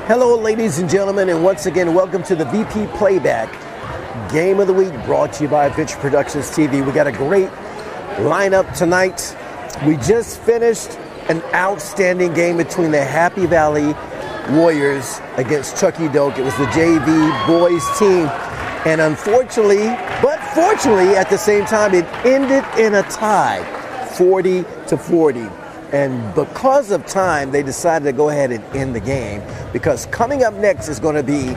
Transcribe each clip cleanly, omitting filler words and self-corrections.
Hello, ladies and gentlemen, and once again, welcome to the VP Playback Game of the Week, brought to you by Venture Productions TV. We got a great lineup tonight. We just finished an outstanding game between the Happy Valley Warriors against Chuckey Doak. It was the JV boys team, and unfortunately, but fortunately at the same time, it ended in a tie, 40-40. And because of time, they decided to go ahead and end the game, because coming up next is going to be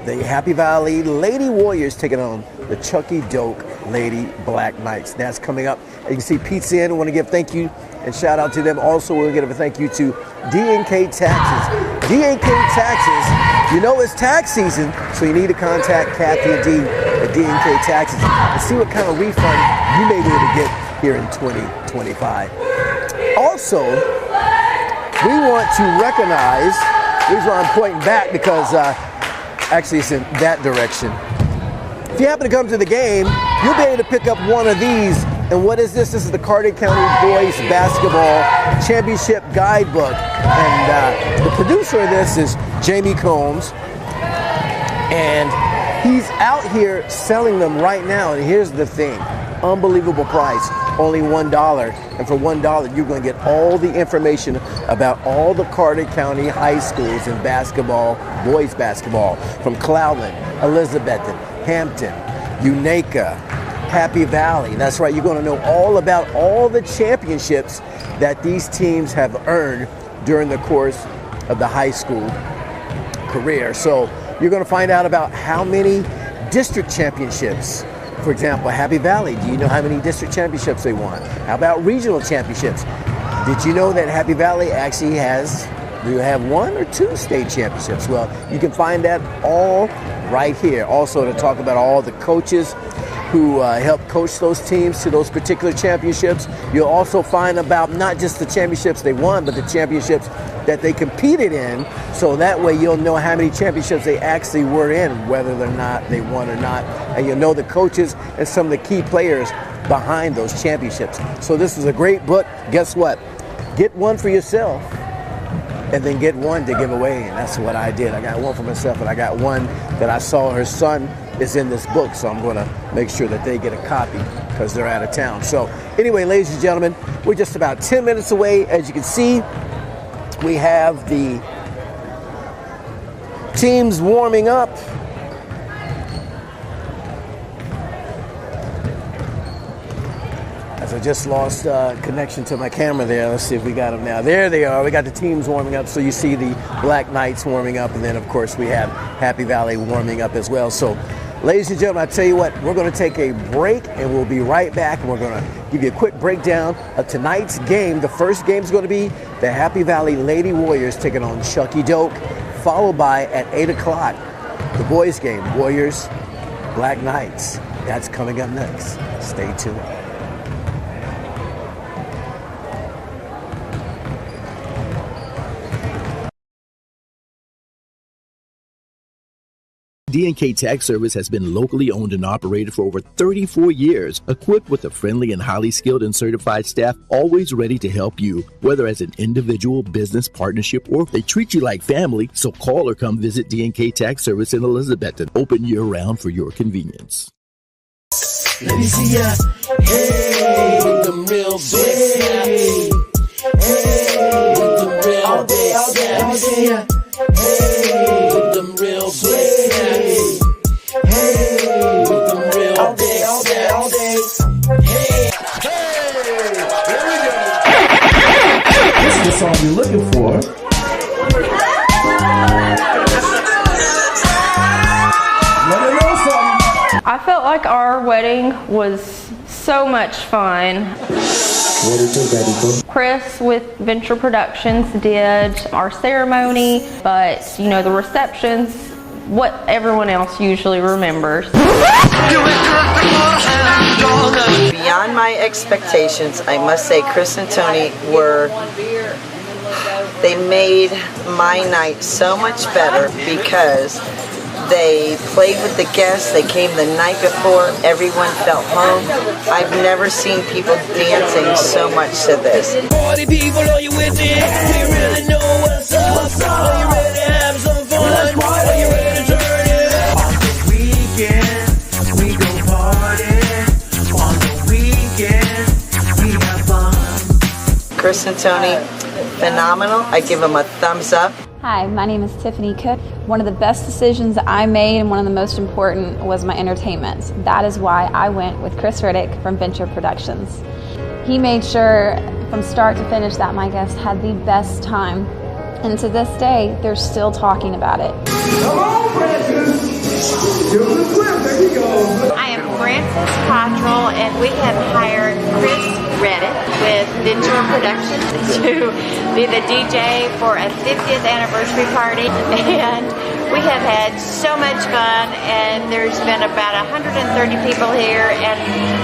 the Happy Valley Lady Warriors taking on the Chuckey Doak Lady Black Knights. That's coming up. You can see Pizza in. I want to give thank you and shout out to them. Also, we'll give a thank you to D&K Taxes. D&K Taxes, you know it's tax season, so you need to contact Kathy and D at D&K Taxes and see what kind of refund you may be able to get here in 2025. Also, we want to recognize, the reason why I'm pointing back, because actually it's in that direction. If you happen to come to the game, you'll be able to pick up one of these. And what is this? This is the Carter County Boys Basketball Championship Guidebook. And the producer of this is Jamie Combs. And he's out here selling them right now. And here's the thing, unbelievable price. Only $1, and for $1 you're going to get all the information about all the Carter County high schools in basketball, boys basketball, from Cloudland, Elizabethton, Hampton, Unaka, Happy Valley. That's right, you're going to know all about all the championships that these teams have earned during the course of the high school career. So you're going to find out about how many district championships. For example, Happy Valley, do you know how many district championships they won? How about regional championships? Did you know that Happy Valley actually do you have 1 or 2 state championships? Well, you can find that all right here. Also, to talk about all the coaches who help coach those teams to those particular championships. You'll also find about not just the championships they won, but the championships that they competed in. So that way you'll know how many championships they actually were in, whether or not they won or not. And you'll know the coaches and some of the key players behind those championships. So this is a great book. Guess what? Get one for yourself and then get one to give away. And that's what I did. I got one for myself, and I got one that I saw her son is in this book. So I'm going to make sure that they get a copy because they're out of town. So anyway, ladies and gentlemen, we're just about 10 minutes away. As you can see, we have the teams warming up. As I just lost connection to my camera there. Let's see if we got them now. There they are. We got the teams warming up. So you see the Black Knights warming up. And then, of course, we have Happy Valley warming up as well. So, ladies and gentlemen, I tell you what, we're going to take a break, and we'll be right back. And we're going to give you a quick breakdown of tonight's game. The first game is going to be the Happy Valley Lady Warriors taking on Chuckey Doak, followed by, at 8 o'clock, the boys game, Warriors, Black Knights. That's coming up next. Stay tuned. D&K Tax Service has been locally owned and operated for over 34 years, equipped with a friendly and highly skilled and certified staff, always ready to help you, whether as an individual, business, partnership, or if they treat you like family. So call or come visit D&K Tax Service in Elizabethton, open year-round for your convenience. Let me see ya. Hey, with them real big snaps. Hey, with them real big snaps. Hey, with them real big snaps. Hey, with them real big snaps. Hey, here we go. This is the song you're looking for. Let her know something. I felt like our wedding was so much fun. What did you do, baby? Chris with Venture Productions did our ceremony, but you know, the reception's what everyone else usually remembers. Beyond my expectations, I must say Chris and Tony they made my night so much better because they played with the guests. They came the night before. Everyone felt home. I've never seen people dancing so much to this. Party people, are you with me? We really know what's up. Are you ready to have some Chris and Tony, phenomenal. I give them a thumbs up. Hi, my name is Tiffany Cook. One of the best decisions I made and one of the most important was my entertainment. That is why I went with Chris Riddick from Venture Productions. He made sure from start to finish that my guests had the best time. And to this day, they're still talking about it. Come on, Francis! Give us a clip, there you go. I am Frances Cottrell, and we have hired Chris Reddick with Venture Productions to be the DJ for a 50th anniversary party. And we have had so much fun, and there's been about 130 people here, and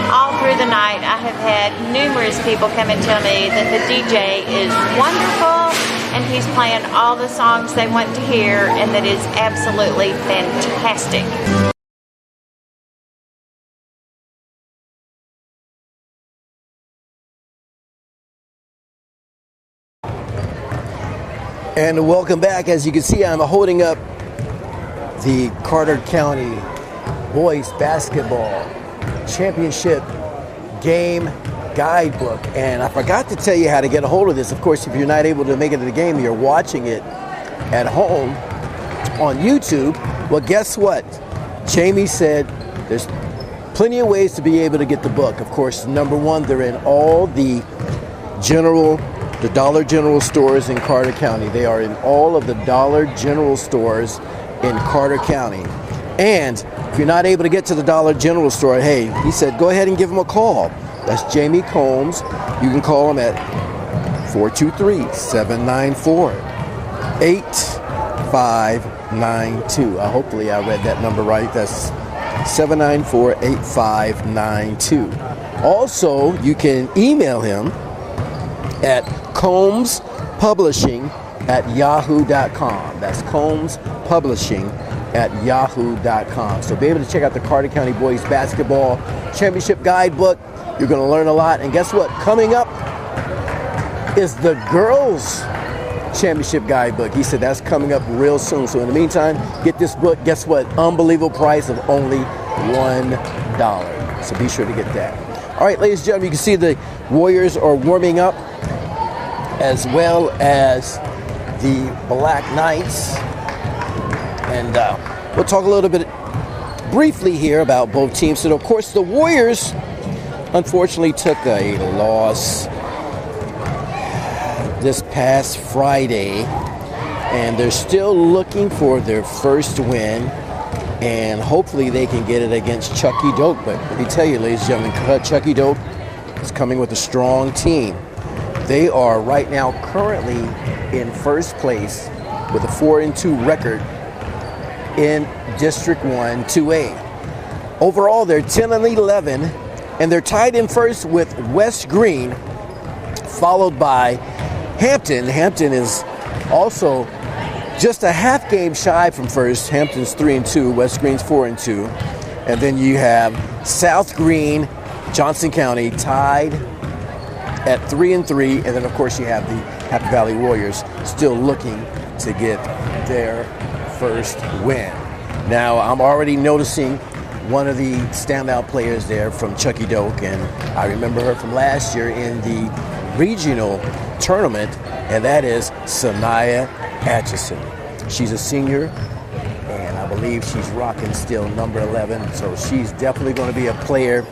all through the night I have had numerous people come and tell me that the DJ is wonderful, and he's playing all the songs they want to hear, and that is absolutely fantastic. And welcome back. As you can see, I'm holding up the Carter County Boys Basketball Championship Game Guidebook. And I forgot to tell you how to get a hold of this. Of course, if you're not able to make it to the game, you're watching it at home on YouTube. Well, guess what? Jamie said there's plenty of ways to be able to get the book. Of course, number one, they're in all the Dollar General stores in Carter County. They are in all of the Dollar General stores in Carter County. And if you're not able to get to the Dollar General store, hey, he said, go ahead and give him a call. That's Jamie Combs. You can call him at 423-794-8592. Hopefully I read that number right. That's 794-8592. Also, you can email him at combspublishing@yahoo.com. That's combspublishing@yahoo.com. So be able to check out the Carter County Boys Basketball Championship Guidebook. You're going to learn a lot. And guess what? Coming up is the Girls Championship Guidebook. He said that's coming up real soon. So in the meantime, get this book. Guess what? Unbelievable price of only $1. So be sure to get that. All right, ladies and gentlemen, you can see the Warriors are warming up, as well as the Black Knights. And we'll talk a little bit briefly here about both teams. So, of course, the Warriors unfortunately took a loss this past Friday, and they're still looking for their first win, and hopefully they can get it against Chuckey Doak. But let me tell you, ladies and gentlemen, Chuckey Doak is coming with a strong team. They are right now currently in first place with a 4-2 record in District 1 2A. Overall, they're 10-11, and they're tied in first with West Green, followed by Hampton. Hampton is also just a half game shy from first. Hampton's 3-2, West Green's 4-2. And then you have South Green, Johnson County tied at 3-3, and then of course you have the Happy Valley Warriors still looking to get their first win. Now I'm already noticing one of the standout players there from Chuckey Doak, and I remember her from last year in the regional tournament, and that is Sanaya Atchison. She's a senior, and I believe she's rocking still number 11, so she's definitely going to be a player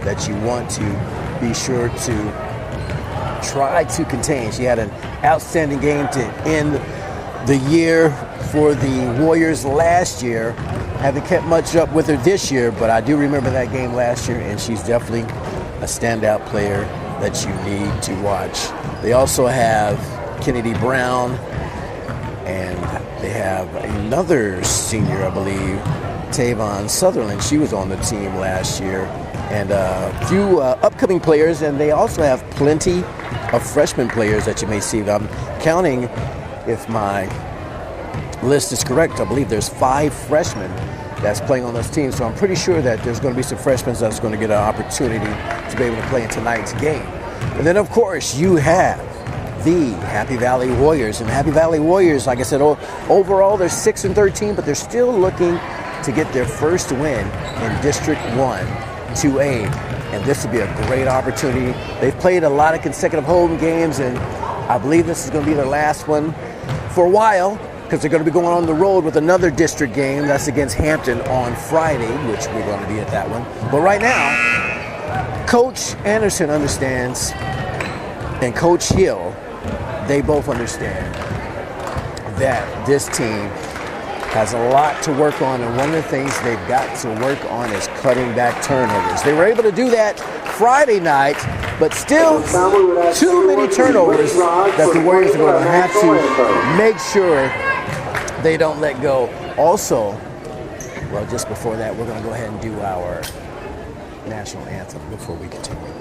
that you want to be sure to try to contain. She had an outstanding game to end the year for the Warriors last year. Haven't kept much up with her this year, but I do remember that game last year, and she's definitely a standout player that you need to watch. They also have Kennedy Brown, and they have another senior, I believe, Tavon Sutherland. She was on the team last year, and a few upcoming players, and they also have plenty of freshman players that you may see. I'm counting, if my list is correct, I believe there's 5 freshmen that's playing on this team, so I'm pretty sure that there's going to be some freshmen that's going to get an opportunity to be able to play in tonight's game. And then, of course, you have the Happy Valley Warriors. And Happy Valley Warriors, like I said, overall they're 6-13, but they're still looking to get their first win in District 1 2A. and this would be a great opportunity. They've played a lot of consecutive home games, and I believe this is going to be their last one for a while, because they're going to be going on the road with another district game. That's against Hampton on Friday, which we're going to be at that one. But right now, Coach Anderson understands, and Coach Hill, they both understand that this team has a lot to work on, and one of the things they've got to work on is cutting back turnovers. They were able to do that Friday night, but still too many turnovers that the Warriors are going to have to make sure they don't let go. Also, well, just before that, we're going to go ahead and do our national anthem before we continue.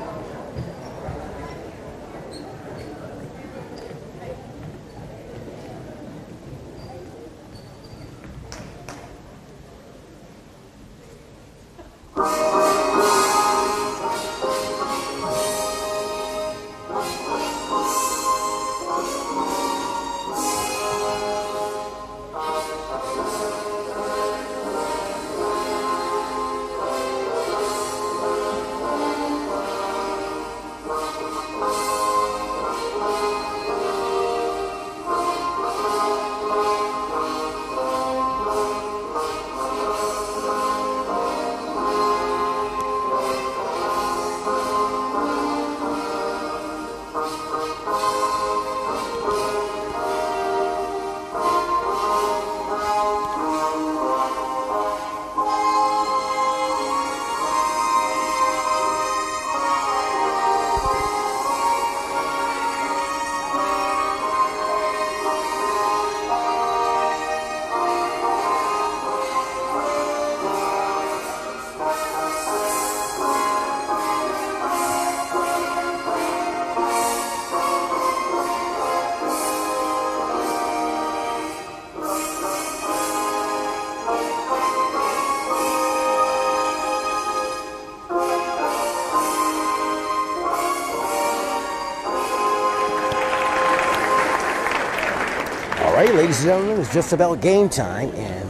All right, ladies and gentlemen, it's just about game time, and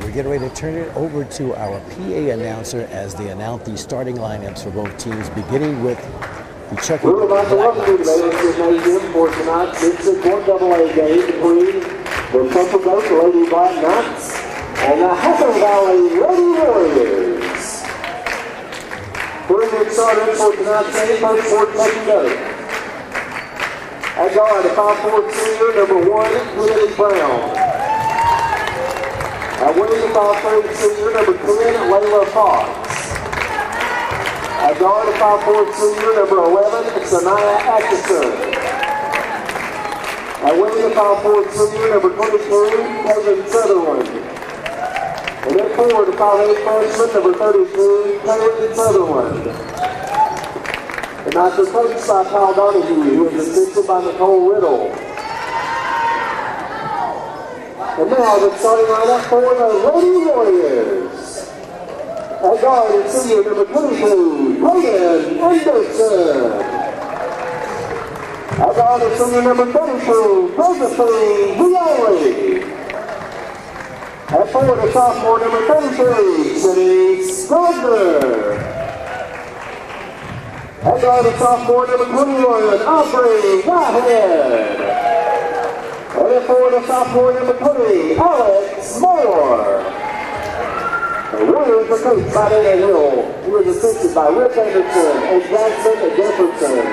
we're getting ready to turn it over to our PA announcer as they announce the starting lineups for both teams, beginning with the Chuckey Doak Black Knights. For tonight's District 1AA game between the Chuckey Doak Lady Black Knights and the Happy Valley Lady Warriors. We're going to get started for tonight's game, first for Chuckey Doak. At guard, a 5'4" senior, number 1, Lily Brown. At wing, a 5'3" senior, number 10, Layla Fox. At guard, a 5'4" senior, number 11, Sanaya Atchison. At wing, a 5'4" senior, number 22, Kevin Sutherland. And at forward, a 5'8" freshman, number 32, Kevin Sutherland. And after coached by Kyle Donahue, who is assisted by Nicole Riddle. And now the starting lineup for the Lady Warriors. At guard is senior number 22, Logan Anderson. At guard is senior number 32, Josephine Violi. At forward is sophomore number 33, Cindy Gardner. At guard is sophomore number 21, Aubrey Whitehead. And at forward is sophomore number 20, Alex Moore. The Warriors are coached by Dana Hill. He was assisted by Rick Anderson and Jackson Jefferson.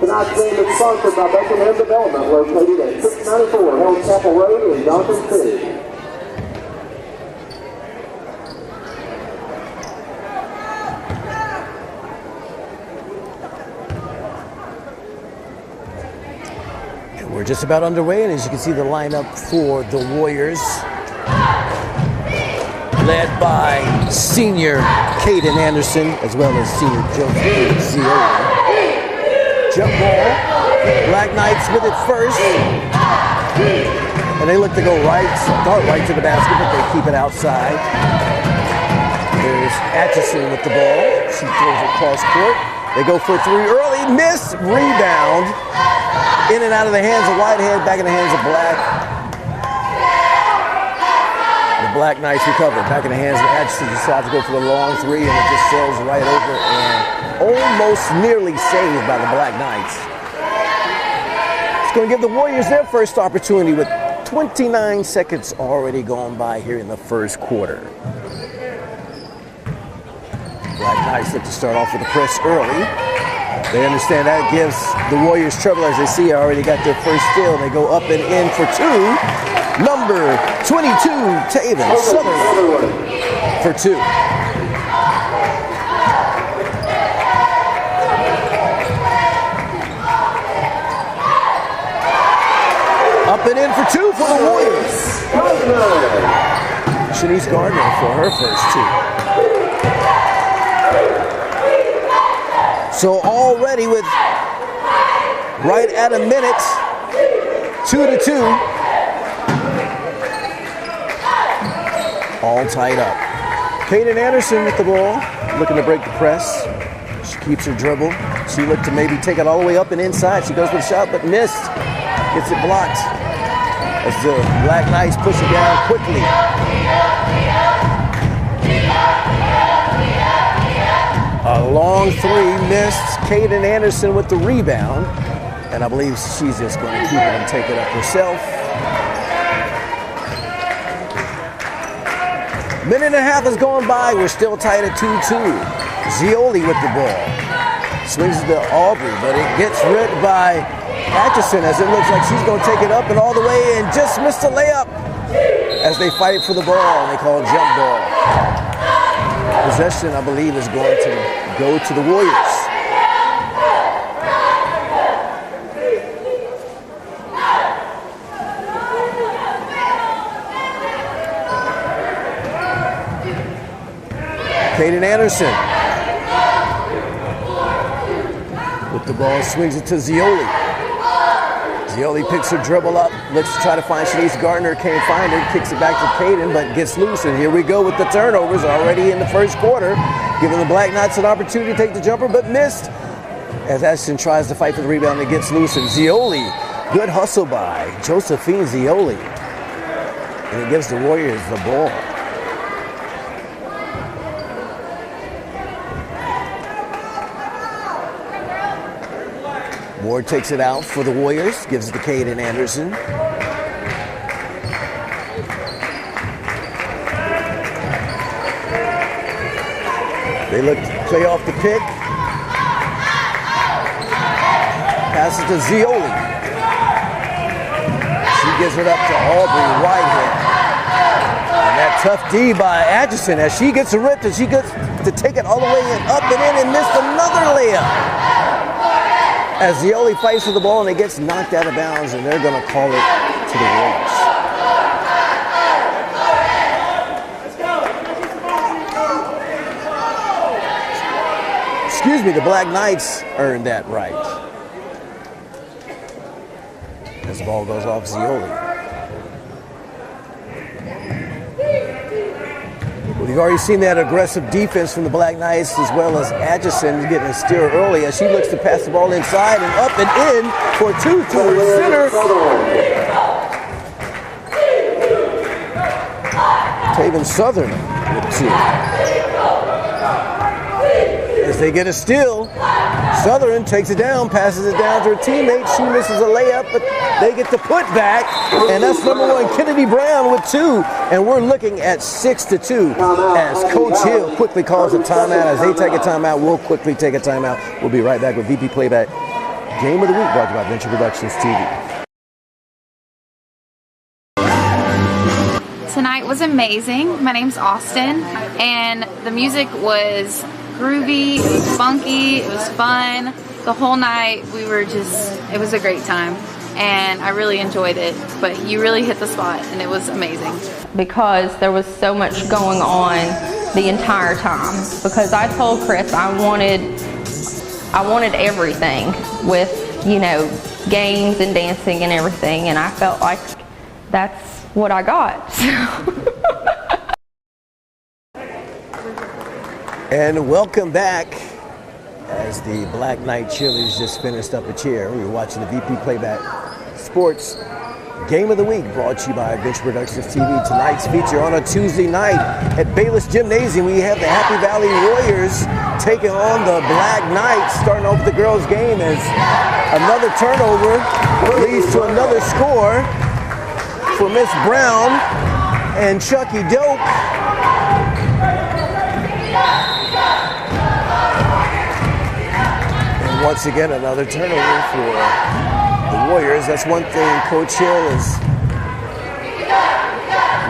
Tonight's game is sponsored by Buckingham Development, located at 694 Held Chapel Road in Johnson City. We're just about underway, and as you can see, the lineup for the Warriors, led by senior Caden Anderson, as well as senior Joe Ziola. Jump ball, Black Knights with it first, and they look to go start right to the basket, but they keep it outside. There's Atchison with the ball. She throws it cross court. They go for three early, miss, rebound. In and out of the hands of Whitehead, back in the hands of Black. The the Black Knights recover. Back in the hands of Atchison. Decides to go for the long three, and it just sails right over and almost nearly saved by the Black Knights. It's going to give the Warriors their first opportunity with 29 seconds already gone by here in the first quarter. Black Knights look to start off with the press early. They understand that gives the Warriors trouble as they see already got their first steal. They go up and in for two. Number 22, Taven Sutherland for two. Up and in for two for the Warriors. Shanice Gardner for her first two. So already with right at a minute, 2-2. All tied up. Kaden Anderson with the ball, looking to break the press. She keeps her dribble. She looked to maybe take it all the way up and inside. She goes for the shot, but missed. Gets it blocked as the Black Knights push it down quickly. A long three missed. Kaden Anderson with the rebound. And I believe she's just going to keep it and take it up herself. Minute and a half has gone by. We're still tied at 2-2. Zioli with the ball. Swings it to Aubrey, but it gets rid by Atchison as it looks like she's going to take it up and all the way and just missed a layup as they fight for the ball and they call it jump ball. Possession, I believe, is going to go to the Warriors. Kaden Anderson with the ball, swings it to Zioli. Zioli picks her dribble up, looks to try to find Shanice Gardner, can't find her, kicks it back to Kaden, but gets loose. And here we go with the turnovers already in the first quarter, giving the Black Knights an opportunity to take the jumper, but missed. As Ashton tries to fight for the rebound, it gets loose. And Zioli, good hustle by Josephine Zioli. And it gives the Warriors the ball. Ward takes it out for the Warriors, gives it to Kaden Anderson. They look to play off the pick. Passes to Zioli. She gives it up to Aubrey Whitehead. And that tough D by Atchison as she gets a rip and she gets to take it all the way and up and in and missed another layup. As Zioli fights for the ball and it gets knocked out of bounds, and they're going to call it to the Warriors. Excuse me, the Black Knights earned that right. As the ball goes off Zioli. We've already seen that aggressive defense from the Black Knights, as well as Atchison getting a steal early as she looks to pass the ball inside and up and in for two to her center. Taven Southern with two. As they get a steal, Southern takes it down, passes it down to her teammate. She misses a layup, but they get the putback, and that's number one, Kennedy Brown with two. And we're looking at 6-2 as Coach Hill quickly calls a timeout. As they take a timeout, we'll quickly take a timeout. We'll be right back with VP Playback Game of the Week, brought to you by Venture Productions TV. Tonight was amazing. My name's Austin, and the music was groovy, it was funky, it was fun. The whole night it was a great time, and I really enjoyed it. But you really hit the spot, and it was amazing. Because there was so much going on the entire time. Because I told Chris I wanted everything with, you know, games and dancing and everything, and I felt like that's what I got. And welcome back as the Black Knight cheerleaders just finished up a cheer. We were watching the VP Playback Sports Game of the Week brought to you by Venture Productions TV. Tonight's feature on a Tuesday night at Bayless Gymnasium. We have the Happy Valley Warriors taking on the Black Knights, starting off the girls' game as another turnover leads to another score for Miss Brown and Chuckey Doak. And once again, another turnover for the Warriors. That's one thing Coach Hill is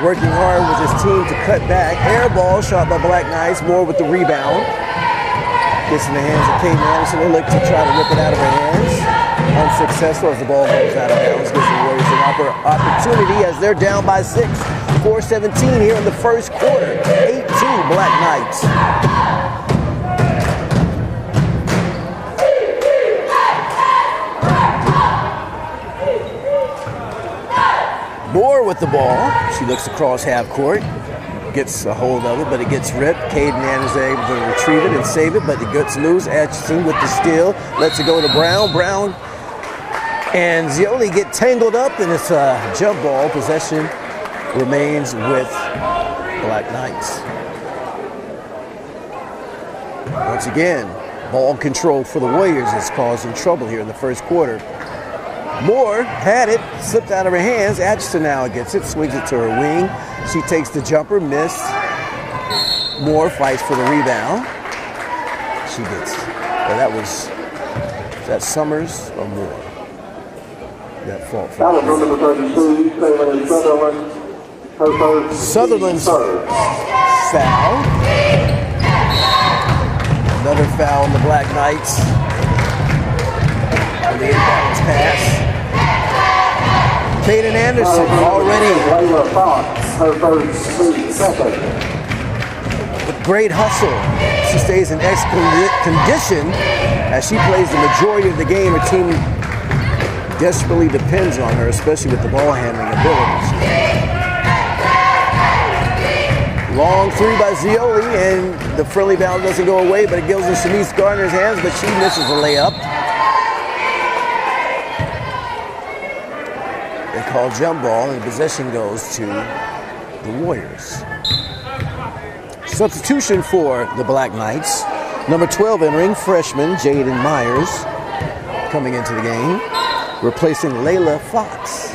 working hard with his team to cut back. Air ball shot by Black Knights, Moore with the rebound. Gets in the hands of Kate Anderson. They look to try to rip it out of her hands. Unsuccessful as the ball goes out of bounds. Gives the Warriors an opportunity as they're down by 6. 4:17 here in the first quarter. 8-2 Black Knights. Moore with the ball. She looks across half court. Gets a hold of it, but it gets ripped. Caden Anderson is able to retrieve it and save it, but it gets loose. Atchison with the steal. Lets it go to Brown. Brown and Zioli get tangled up, and it's a jump ball. Possession remains with Black Knights. Once again, ball control for the Warriors is causing trouble here in the first quarter. Moore had it, slipped out of her hands. Atchison now gets it, swings it to her wing. She takes the jumper, missed. Moore fights for the rebound. She gets, well, that was that Summers or Moore? That fault for Sutherland's foul. Another foul on the Black Knights. On the inbounds pass. Caden Anderson already with great hustle. She stays in excellent condition as she plays the majority of the game. Her team desperately depends on her, especially with the ball handling abilities. Long three by Zioli, and the friendly bounce doesn't go away, but it goes in Shanice Gardner's hands, but she misses a layup. They call jump ball, and the possession goes to the Warriors. Substitution for the Black Knights. Number 12 entering, freshman Jaden Myers coming into the game, replacing Layla Fox.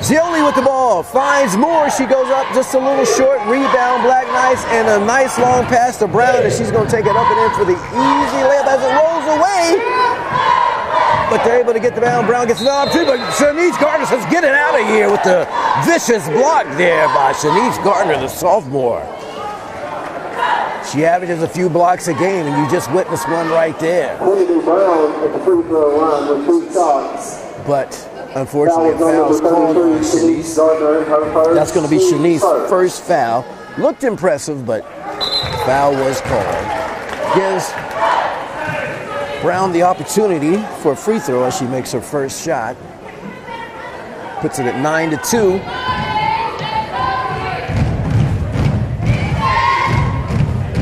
Zioli with the ball, finds Moore. She goes up just a little short. Rebound, Black Knights, and a nice long pass to Brown, and she's going to take it up and in for the easy layup as it rolls away. But they're able to get the bound. Brown gets another opportunity, but Shanice Gardner says, get it out of here with the vicious block there by Shanice Gardner, the sophomore. She averages a few blocks a game, and you just witnessed one right there. Brown at the free throw line with 2 shots. But unfortunately, a foul's called on Shanice. That's going to be Shanice's first foul. Looked impressive, but foul was called. Gives Brown the opportunity for a free throw as she makes her first shot. Puts it at 9-2.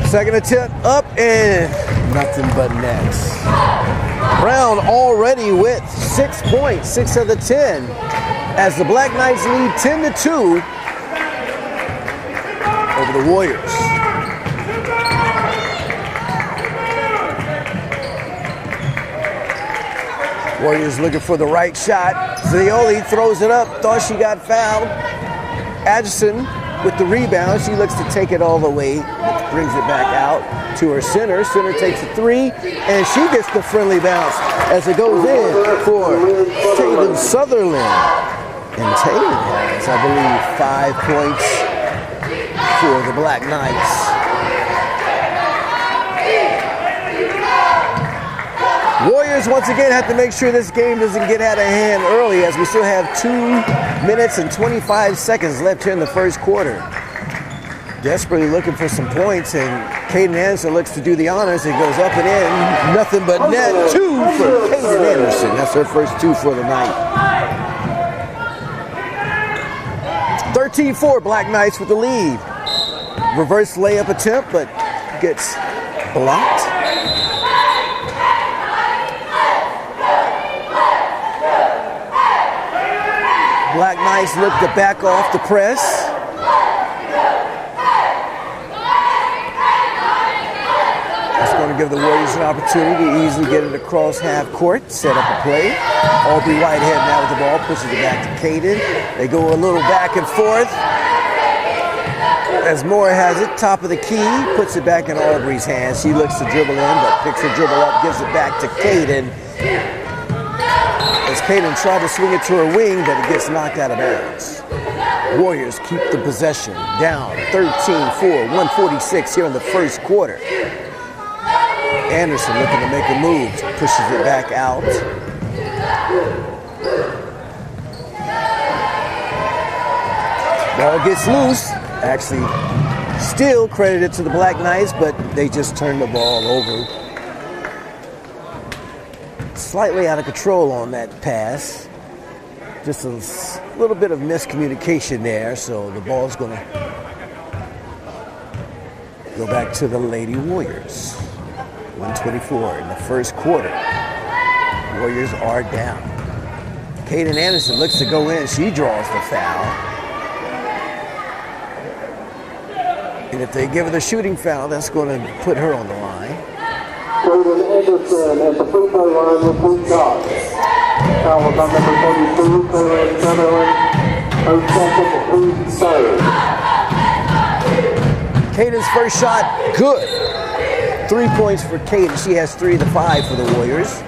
Second attempt up and nothing but nets. Brown already with 6 points, 6 of the 10, as the Black Knights lead 10-2 over the Warriors. Warriors looking for the right shot. Zioli throws it up, thought she got fouled. Atchison with the rebound. She looks to take it all the way, brings it back out to her center. Center takes a 3, and she gets the friendly bounce as it goes in for Tatum Sutherland. And Tatum has, I believe, 5 points for the Black Knights. Warriors once again have to make sure this game doesn't get out of hand early, as we still have 2 minutes and 25 seconds left here in the first quarter. Desperately looking for some points, and Caden Anderson looks to do the honors. It goes up and in, nothing but net. 2 for Caden Anderson. That's her first 2 for the night. 13-4, Black Knights with the lead. Reverse layup attempt, but gets blocked. Knights look to back off the press. That's going to give the Warriors an opportunity to easily get it across half court, set up a play. Aubrey Whitehead now with the ball, pushes it back to Caden. They go a little back and forth. As Moore has it, top of the key, puts it back in Aubrey's hands. She looks to dribble in, but picks her dribble up, gives it back to Caden. As Caden tried to swing it to her wing, but it gets knocked out of bounds. Warriors keep the possession, down 13-4, 146 here in the first quarter. Anderson looking to make a move, pushes it back out. Ball gets loose. Actually, still credited to the Black Knights, but they just turned the ball over. Slightly out of control on that pass. Just a little bit of miscommunication there, so the ball's going to go back to the Lady Warriors. 124 in the first quarter. Warriors are down. Caden Anderson looks to go in. She draws the foul. And if they give her the shooting foul, that's going to put her on the line. Caden Anderson at the free throw line with 3 shots. Foul on number 32, Caden Sutherland. Her second, third. Caden's first shot, good. 3 points for Caden. She has 3 of the 5 for the Warriors.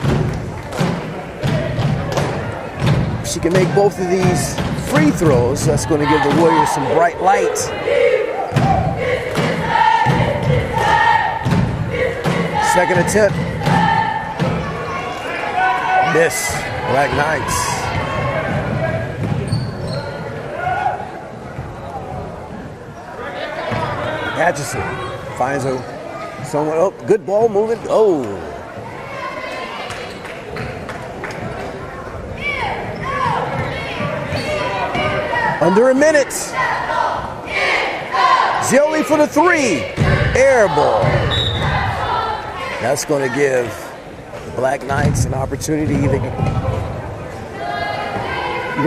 She can make both of these free throws. That's going to give the Warriors some bright light. Second attempt. Miss. Black Knights. Atchison finds someone. Oh, good ball moving. Oh. Under a minute. Zioli for the 3. Air ball. That's going to give the Black Knights an opportunity to either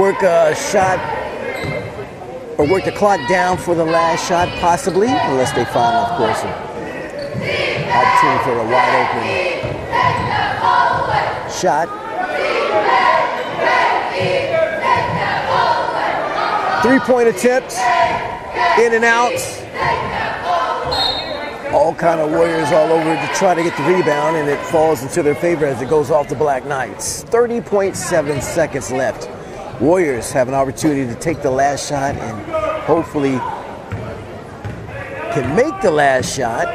work a shot or work the clock down for the last shot, possibly, unless they find, of course, an opportunity for a wide open shot. 3-point attempt, in and out. All kind of Warriors all over to try to get the rebound, and it falls into their favor as it goes off the Black Knights. 30.7 seconds left. Warriors have an opportunity to take the last shot and hopefully can make the last shot.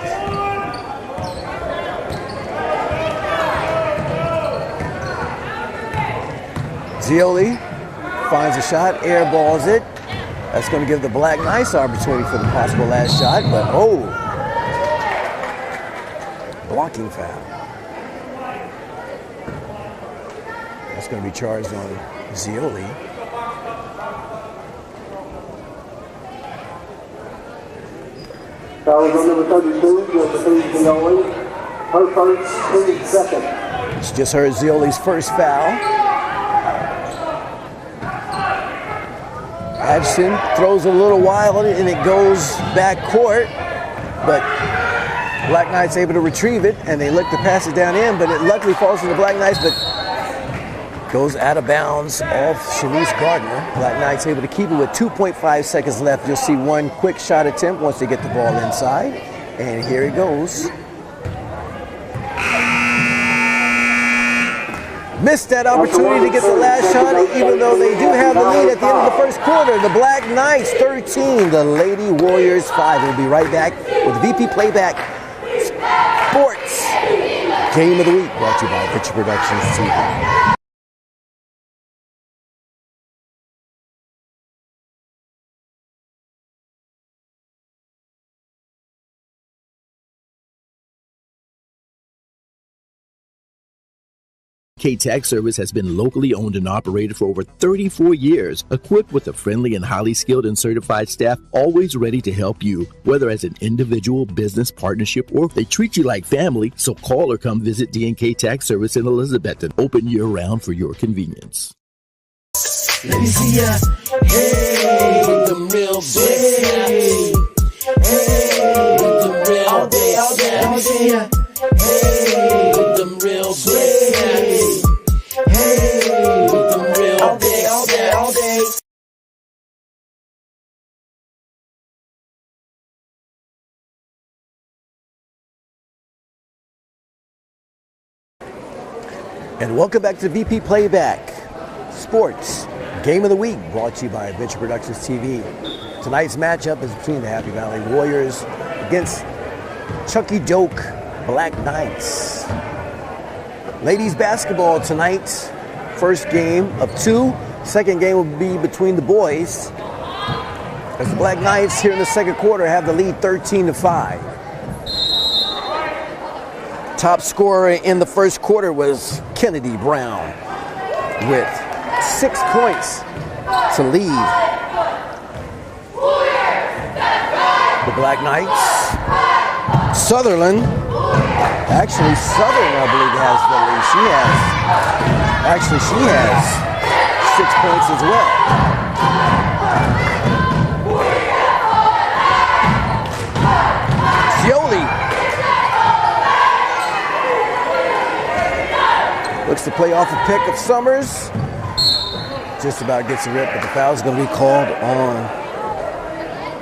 Zioli finds a shot, airballs it. That's going to give the Black Knights opportunity for the possible last shot, but blocking foul. That's going to be charged on Zioli. Foul on number 32, Zioli. Her first, Caden second. It's just her Zioli's first foul. Atchison throws a little wild and it goes back court, but Black Knights able to retrieve it, and they look to pass it down in, but it luckily falls to the Black Knights, but goes out of bounds off Shanice Gardner. Black Knights able to keep it with 2.5 seconds left. You'll see one quick shot attempt once they get the ball inside, and here it goes. Missed that opportunity to get the last shot, even though they do have the lead at the end of the first quarter. The Black Knights 13, the Lady Warriors 5. We'll be right back with VP Playback Sports Game of the Week, brought to you by Picture Productions TV. K-Tech Service has been locally owned and operated for over 34 years, equipped with a friendly and highly skilled and certified staff, always ready to help you, whether as an individual, business, partnership, or if they treat you like family. So call or come visit D&K Tax Service in Elizabethton, open year-round for your convenience. Let me see ya. Hey, with them real big snaps. Hey, with them real big snaps. Let me see ya. Hey, with them real big snaps. Hey, with them real big snaps. And welcome back to VP Playback Sports Game of the Week, brought to you by Adventure Productions TV. Tonight's matchup is between the Happy Valley Warriors against Chuckey Doak Black Knights. Ladies basketball tonight, first game of two. Second game will be between the boys, as the Black Knights here in the second quarter have the lead 13-5. Top scorer in the first quarter was Kennedy Brown with 6 points to lead the Black Knights. Sutherland, actually Sutherland I believe has the lead. She has 6 points as well. Looks to play off a pick of Summers. Just about gets a rip, but the foul's going to be called on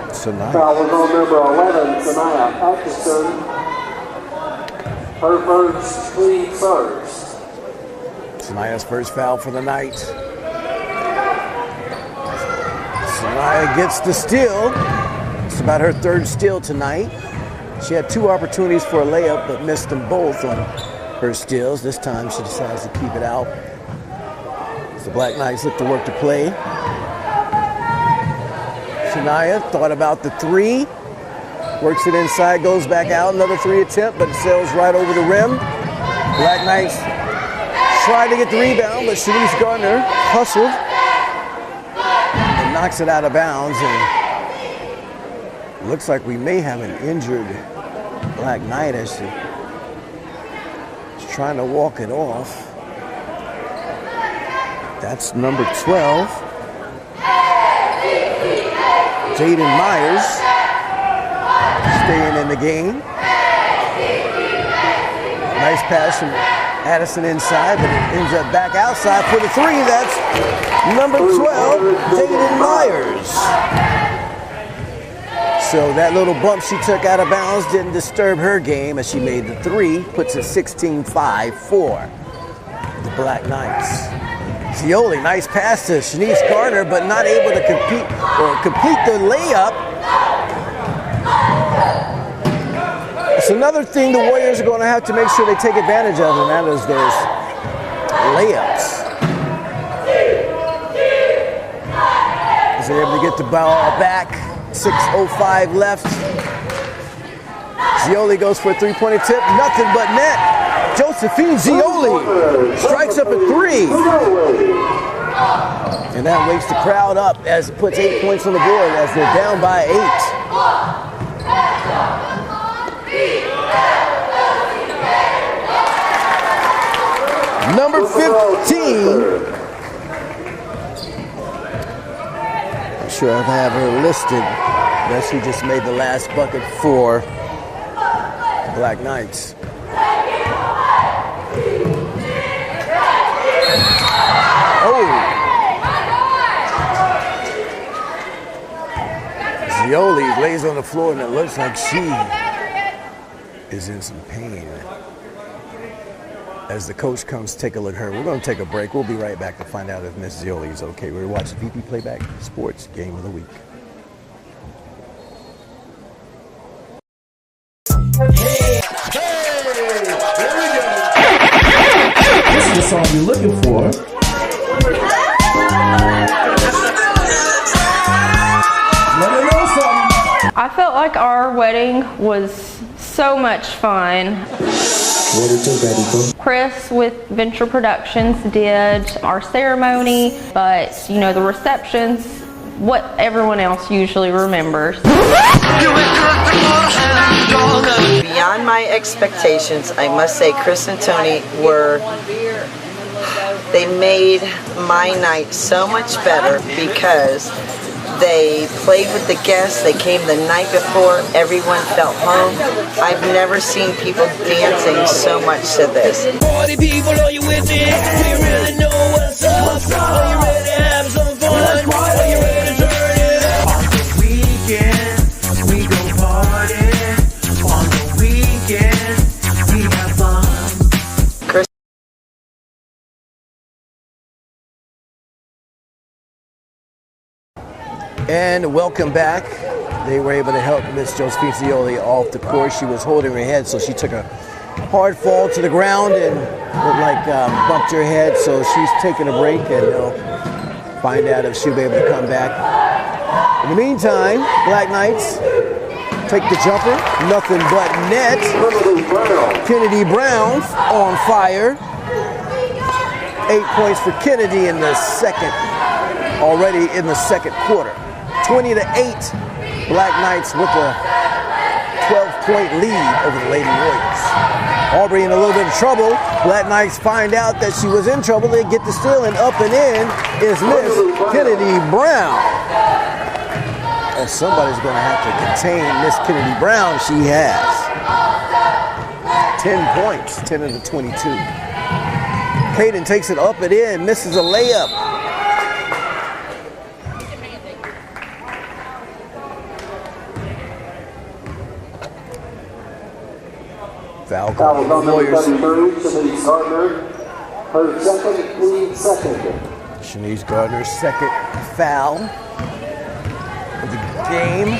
Sanaya. Foul was on number 11, Sanaya Atkinson. Her first, lead first. Sanaya's first foul for the night. Sanaya gets the steal. It's about her third steal tonight. She had 2 opportunities for a layup, but missed them both on her steals. This time she decides to keep it out. The Black Knights look to work to play. Shania thought about the 3. Works it inside, goes back out. Another 3 attempt, but it sails right over the rim. Black Knights tried to get the rebound, but Shanice Gardner hustled and knocks it out of bounds. And looks like we may have an injured Black Knight as she's trying to walk it off. That's number 12, Jaden Myers, staying in the game. Nice pass from Addison inside, but it ends up back outside for the 3. That's number 12, Jaden Myers. So that little bump she took out of bounds didn't disturb her game as she made the 3, puts it 16-5 for the Black Knights. Zioli, nice pass to Shanice Gardner, but not able to complete the layup. It's another thing the Warriors are going to have to make sure they take advantage of, and that is those layups. Is they able to get the ball back? 6:05 left. Zioli goes for a 3-point tip. Nothing but net. Josephine Zioli strikes up a 3. And that wakes the crowd up as it puts 8 points on the board as they're down by 8. Number 15. I'm sure I have her listed. That she just made the last bucket for the Black Knights. Oh! Zioli lays on the floor and it looks like she is in some pain. As the coach comes to take a look at her, we're going to take a break. We'll be right back to find out if Miss Zioli is okay. We're watching VP Playback Sports Game of the Week. This is the song you're looking for. I felt like our wedding was so much fun. Chris with Venture Productions did our ceremony, but you know, the reception's what everyone else usually remembers. Beyond my expectations, I must say Chris and Tony were they made my night so much better because they played with the guests. They came the night before. Everyone felt home. I've never seen people dancing so much to this. Party people, are you with me? We really know what's up. Are you ready to have some fun? Are you ready to turn it up? On the weekend, we go party. On the weekend, we have fun. And welcome back. They were able to help Miss Josephine Zioli off the course. She was holding her head, so she took a hard fall to the ground and looked like bumped her head. So she's taking a break, and they'll find out if she'll be able to come back. In the meantime, Black Knights take the jumper. Nothing but net. Kennedy Brown on fire. 8 points for Kennedy in the second, already in the second quarter. 20-8, Black Knights with a 12-point lead over the Lady Warriors. Aubrey in a little bit of trouble. Black Knights find out that she was in trouble. They get the steal, and up and in is Miss Kennedy Brown. And somebody's going to have to contain Miss Kennedy Brown. She has 10 points, 10 of the 22. Caden takes it up and in, misses a layup. Foul call on the Warriors. Shanice Gardner, her second, lead second. Shanice Gardner's second foul of the game.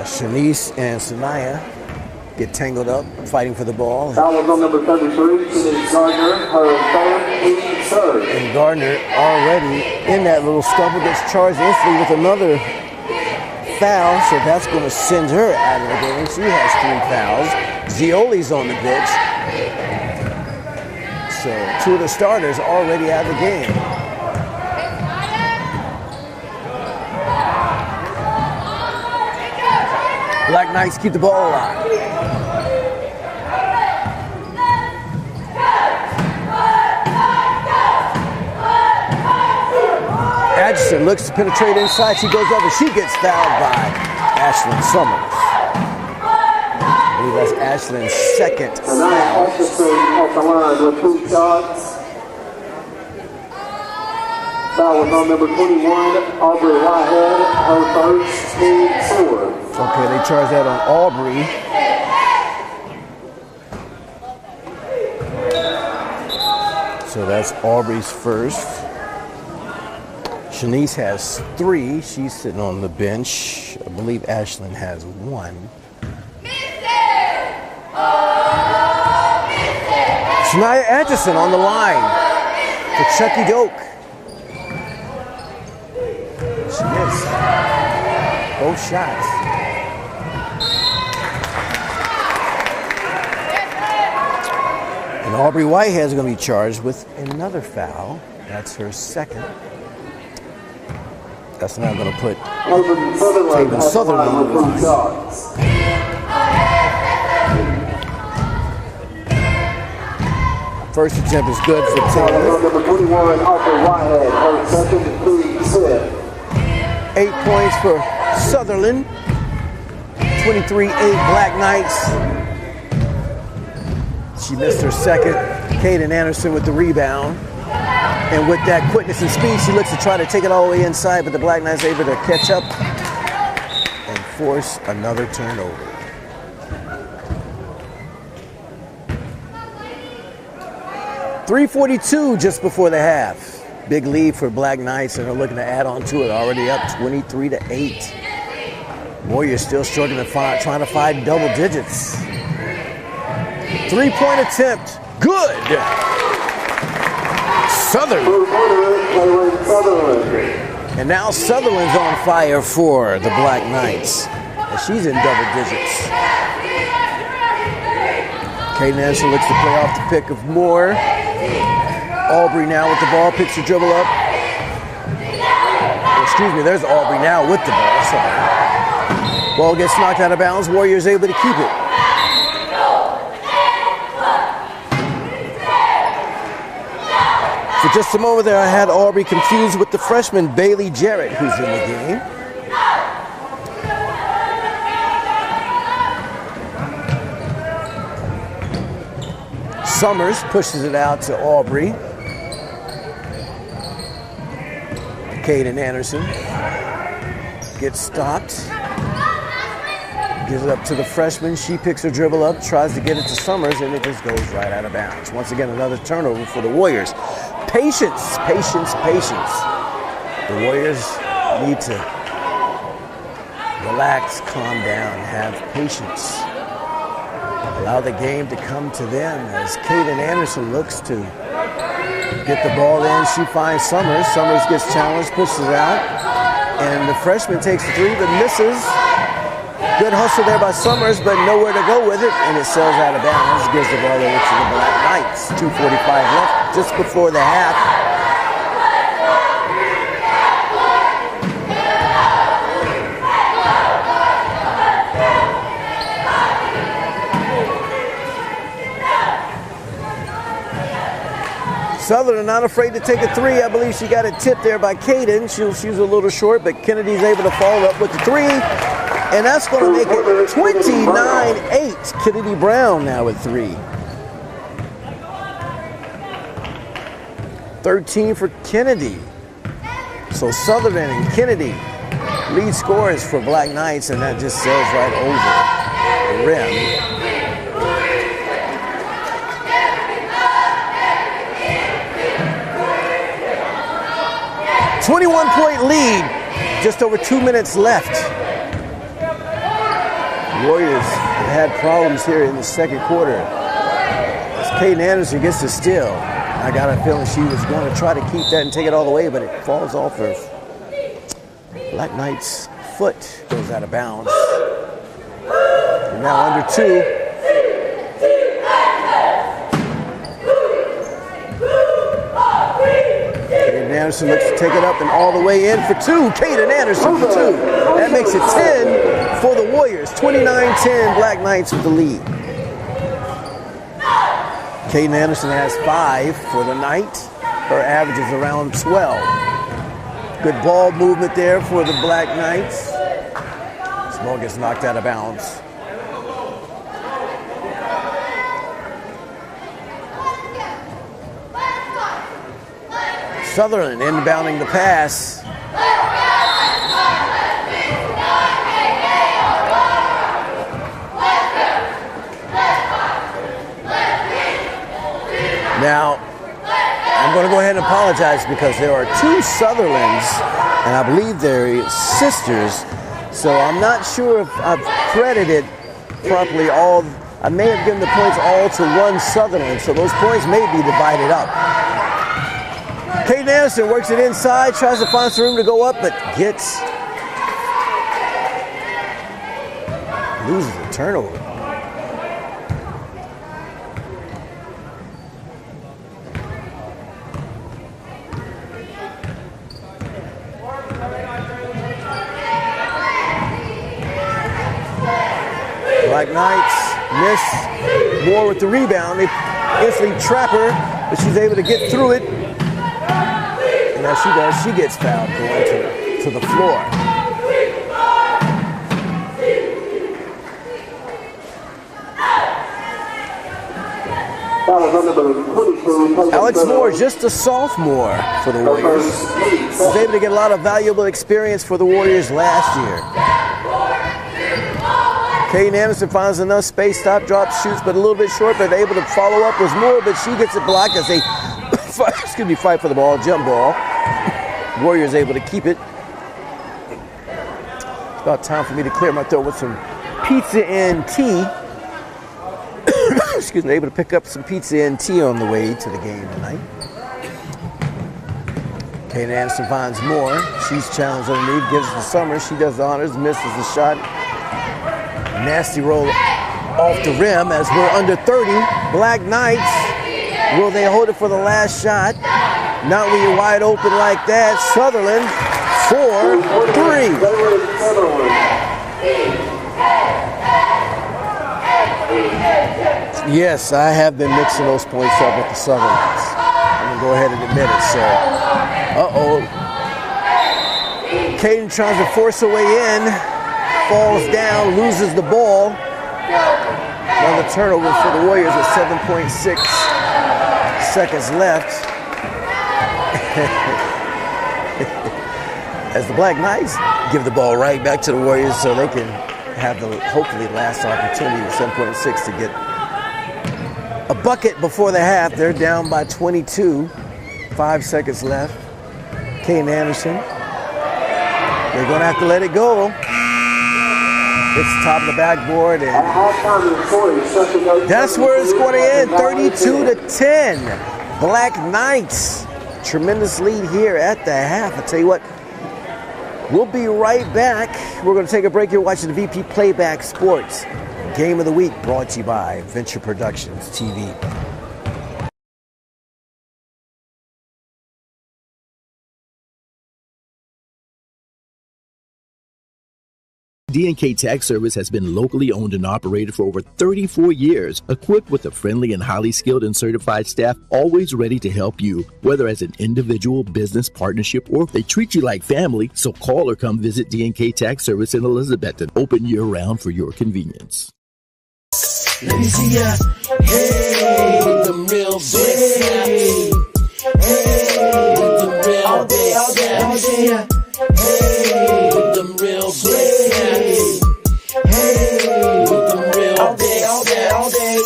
Shanice and Sanaya get tangled up, fighting for the ball. Foul was on number 33, Shanice Gardner, her third, lead third. And Gardner already in that little scuffle gets charged instantly with another foul, so that's going to send her out of the game. She has 3 fouls. Zioli's on the bench. So 2 of the starters already out of the game. Black Knights keep the ball alive. Atchison looks to penetrate inside. She goes over. She gets fouled by Ashlyn Summers. I believe that's Ashlyn's second foul. Atchison off the line with 2 shots. Foul was on number 21, Aubrey Whitehead, her first, team 4. Okay, they charge that on Aubrey. So that's Aubrey's first. Shanice has 3. She's sitting on the bench. I believe Ashlyn has 1. Shania Atchison on the line for Chuckey Doak. She missed both shots. And Aubrey Whitehead is going to be charged with another foul. That's her second. That's now going to put Taven Sutherland on the line. First attempt is good for Taylor. Number 21, Aubrey Whitehead, her second, lead 6. 8 points for Sutherland. 23-8 Black Knights. She missed her second. Kaden Anderson with the rebound. And with that quickness and speed, she looks to try to take it all the way inside, but the Black Knights are able to catch up and force another turnover. .342 just before the half. Big lead for Black Knights, and they're looking to add on to it. Already up 23-8. Warriors still struggling to trying to find double digits. 3-point attempt. Good. Sutherland. And now Sutherland's on fire for the Black Knights. And she's in double digits. Kaden Anderson looks to play off the pick of Moore. Aubrey now with the ball, picks the dribble up. excuse me, there's Aubrey now with the ball. So ball gets knocked out of bounds. Warriors able to keep it. For just a moment there, I had Aubrey confused with the freshman Bailey Jarrett, who's in the game. Summers pushes it out to Aubrey. Caden Anderson gets stopped. Gives it up to the freshman. She picks her dribble up, tries to get it to Summers, and it just goes right out of bounds. Once again, another turnover for the Warriors. Patience, patience, patience. The Warriors need to relax, calm down, have patience. Allow the game to come to them as Caden Anderson looks to get the ball in. She finds Summers. Summers gets challenged, pushes it out, and the freshman takes the three but misses. Good hustle there by Summers, but nowhere to go with it, and it sails out of bounds. Gives the ball over to the Black Knights. 2:45 left, just before the half. Sutherland not afraid to take a three. I believe she got a tip there by Caden. She was a little short, but Kennedy's able to follow up with the three. And that's going to make it 29-8. Kennedy Brown now with three. 13 for Kennedy. So Sutherland and Kennedy lead scorers for Black Knights, and that just sails right over the rim. A 21-point lead, just over 2 minutes left. Warriors have had problems here in the second quarter. As Caden Anderson gets the steal, I got a feeling she was going to try to keep that and take it all the way, but it falls off her Black Knight's foot, goes out of bounds. And now under two. Caden Anderson looks to take it up and all the way in for two. Caden Anderson for two. That makes it 10 for the Warriors. 29-10, Black Knights with the lead. Caden Anderson has 5 for the night. Her average is around 12. Good ball movement there for the Black Knights. This ball gets knocked out of bounds. Sutherland inbounding the pass. Now, I'm going to go ahead and apologize because there are two Sutherlands, and I believe they're sisters, so I'm not sure if I've credited properly all. I may have given the points all to one Sutherland, so those points may be divided up. Caden Anderson works it inside, tries to find some room to go up, but loses the turnover. Black Knights miss. Moore with the rebound. They instantly trap her, but she's able to get through it. And as she does, she gets fouled going to the floor. Alex Moore, just a sophomore for the Warriors. Was able to get a lot of valuable experience for the Warriors last year. Caden Anderson finds enough space, stop, drop, shoots, but a little bit short, but able to follow up was Moore, but she gets it blocked as they fight for the ball, jump ball. Warriors able to keep it. It's about time for me to clear my throat with some pizza and tea. Excuse me, able to pick up some pizza and tea on the way to the game tonight. Caden Anderson finds Moore. She's challenged underneath, gives it to Summers. She does the honors, misses the shot. Nasty roll off the rim as we're under 30. Black Knights, will they hold it for the last shot? Not when you're wide open like that. Sutherland 4-3. Yes, I have been mixing those points up with the Southerns. I'm going to go ahead and admit it. So, Caden tries to force her way in, falls down, loses the ball. Another turnover for the Warriors with 7.6 seconds left. As the Black Knights give the ball right back to the Warriors so they can have the hopefully last opportunity with 7.6 to get a bucket before the half. They're down by 22. 5 seconds left. Caden Anderson. They're going to have to let it go. It's top of the backboard, and that's where it's going to end. 32-10. Black Knights. Tremendous lead here at the half. I tell you what, we'll be right back. We're going to take a break here watching the VP Playback Sports Game of the Week, brought to you by Venture Productions TV. D&K Tax Service has been locally owned and operated for over 34 years, equipped with a friendly and highly skilled and certified staff, always ready to help you, whether as an individual, business, partnership, or if they treat you like family. So call or come visit D&K Tax Service in Elizabethton, open year-round for your convenience. Let me see ya. Hey, with them real big hey, with them real all day, all day. Let me see ya. Hey, with them real big hey, with them real all day, all day, all day.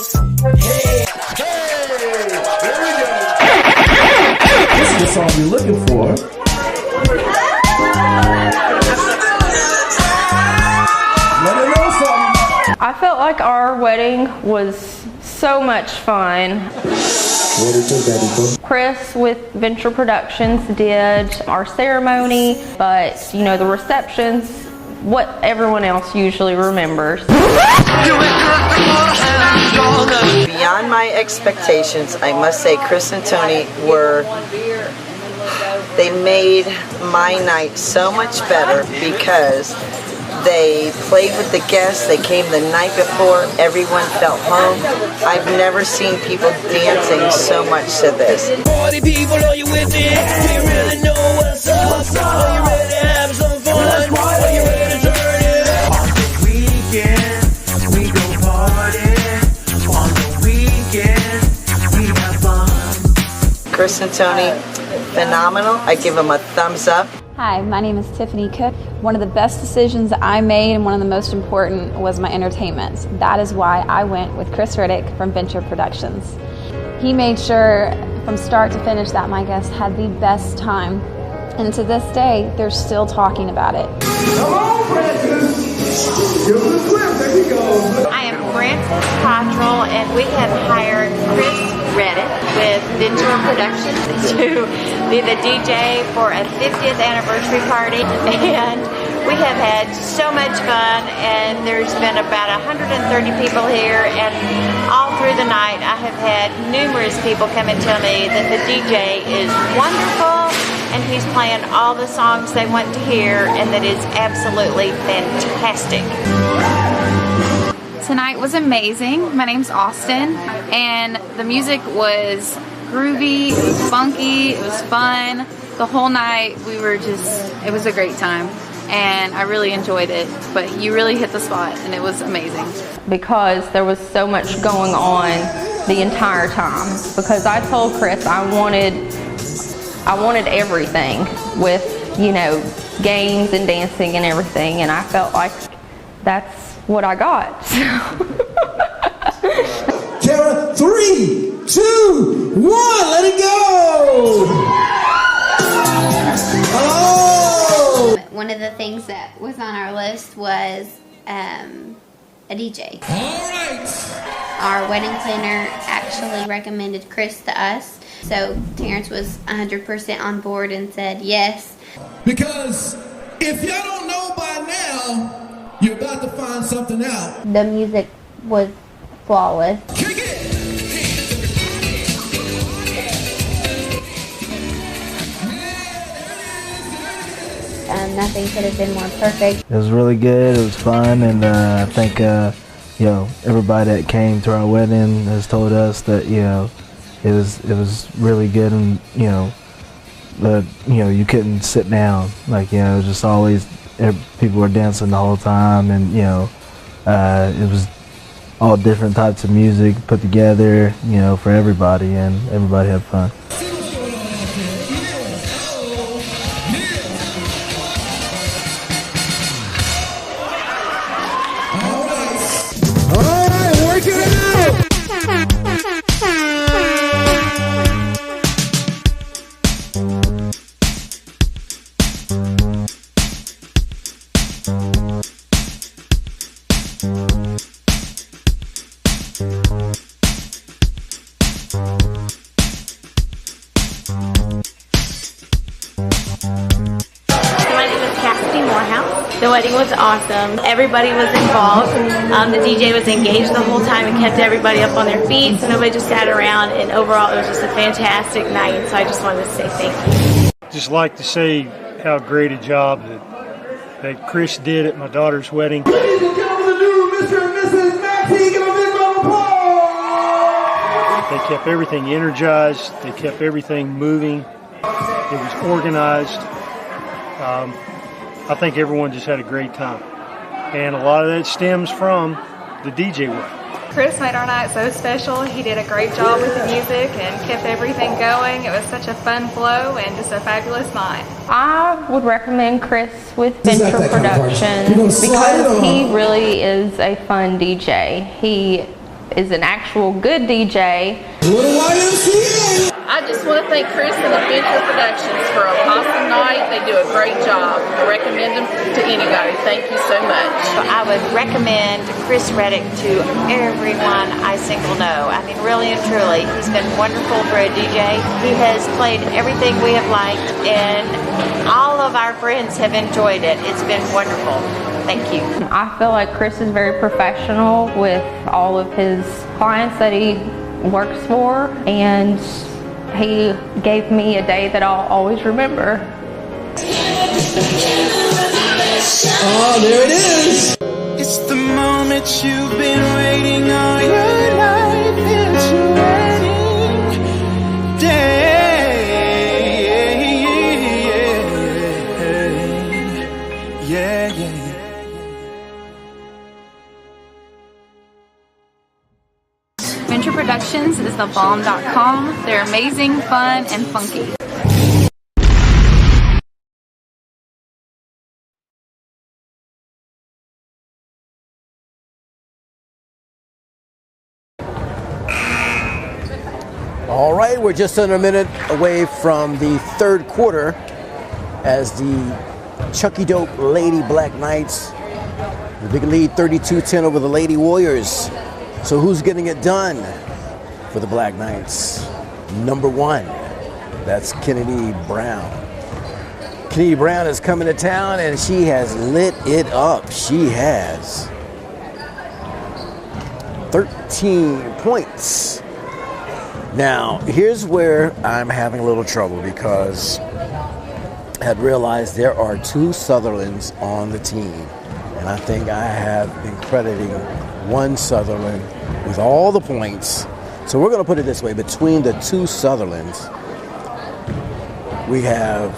Hey, here we go. This is the song you're looking for. Let me know something. I felt like our wedding was so much fun. Chris with Venture Productions did our ceremony, but the receptions, what everyone else usually remembers. Beyond my expectations, I must say Chris and Tony they made my night so much better because they played with the guests. They came the night before. Everyone felt home. I've never seen people dancing so much to this. 40 people, are you with me? We really know what's up. Are you ready to have some fun? Are you ready to turn it up? On the weekend, we go party. On the weekend, we have fun. Chris and Tony, phenomenal. I give them a thumbs up. Hi, my name is Tiffany Cook. One of the best decisions I made and one of the most important was my entertainment. That is why I went with Chris Riddick from Venture Productions. He made sure from start to finish that my guests had the best time. And to this day, they're still talking about it. Come on, Francis. Give us a clip. There we go. I am Frances Cottrell, and we have hired Chris Reddick with Venture Productions to be the DJ for a 50th anniversary party, and we have had so much fun, and there's been about 130 people here, and all through the night I have had numerous people come and tell me that the DJ is wonderful and he's playing all the songs they want to hear, and that is absolutely fantastic. Tonight was amazing. My name's Austin, and the music was groovy, it was funky, it was fun. The whole night it was a great time, and I really enjoyed it. But you really hit the spot, and it was amazing. Because there was so much going on the entire time. Because I told Chris I wanted everything with, games and dancing and everything, and I felt like that's what I got. Tara, 3, 2, 1, let it go! Hello! One of the things that was on our list was a DJ. All right. Our wedding planner actually recommended Chris to us, so Terrence was 100% on board and said yes. Because if y'all don't know by now, you're about to find something out. The music was flawless. Kick it! Nothing could have been more perfect. It was really good. It was fun, and I think everybody that came to our wedding has told us that it was really good, and you couldn't sit down. Like it was just always people were dancing the whole time, and it was all different types of music put together, for everybody, and everybody had fun. The wedding was awesome. Everybody was involved. The DJ was engaged the whole time and kept everybody up on their feet, so nobody just sat around. And overall, it was just a fantastic night. So I just wanted to say thank you. Just like to say how great a job that Chris did at my daughter's wedding. Ladies and gentlemen, the new Mr. and Mrs. Maxey, give a big round of applause. They kept everything energized. They kept everything moving. It was organized. I think everyone just had a great time. And a lot of that stems from the DJ work. Chris made our night so special. He did a great job with the music and kept everything going. It was such a fun flow and just a fabulous night. I would recommend Chris with Venture Productions because he really is a fun DJ. He is an actual good DJ. I just want to thank Chris and the Venture Productions for an awesome night. They do a great job. I recommend them to anybody. Thank you so much. I would recommend Chris Reddick to everyone I single know. I mean, really and truly, he's been wonderful for a DJ. He has played everything we have liked, and all of our friends have enjoyed it. It's been wonderful. Thank you. I feel like Chris is very professional with all of his clients that he works for, and he gave me a day that I'll always remember. Oh, there it is! It's the moment you've been waiting all your life. It's your wedding day. Yeah. Venture Productions is thebomb.com. They're amazing, fun, and funky. All right, we're just under a minute away from the third quarter as the Chuckey Doak Lady Black Knights, the big lead 32-10 over the Lady Warriors. So who's getting it done for the Black Knights? Number one, that's Kennedy Brown. Kennedy Brown is coming to town and she has lit it up. She has 13 points. Now, here's where I'm having a little trouble because I had realized there are two Sutherlands on the team. And I think I have been crediting one Sutherland with all the points. So we're going to put it this way. Between the two Sutherlands, we have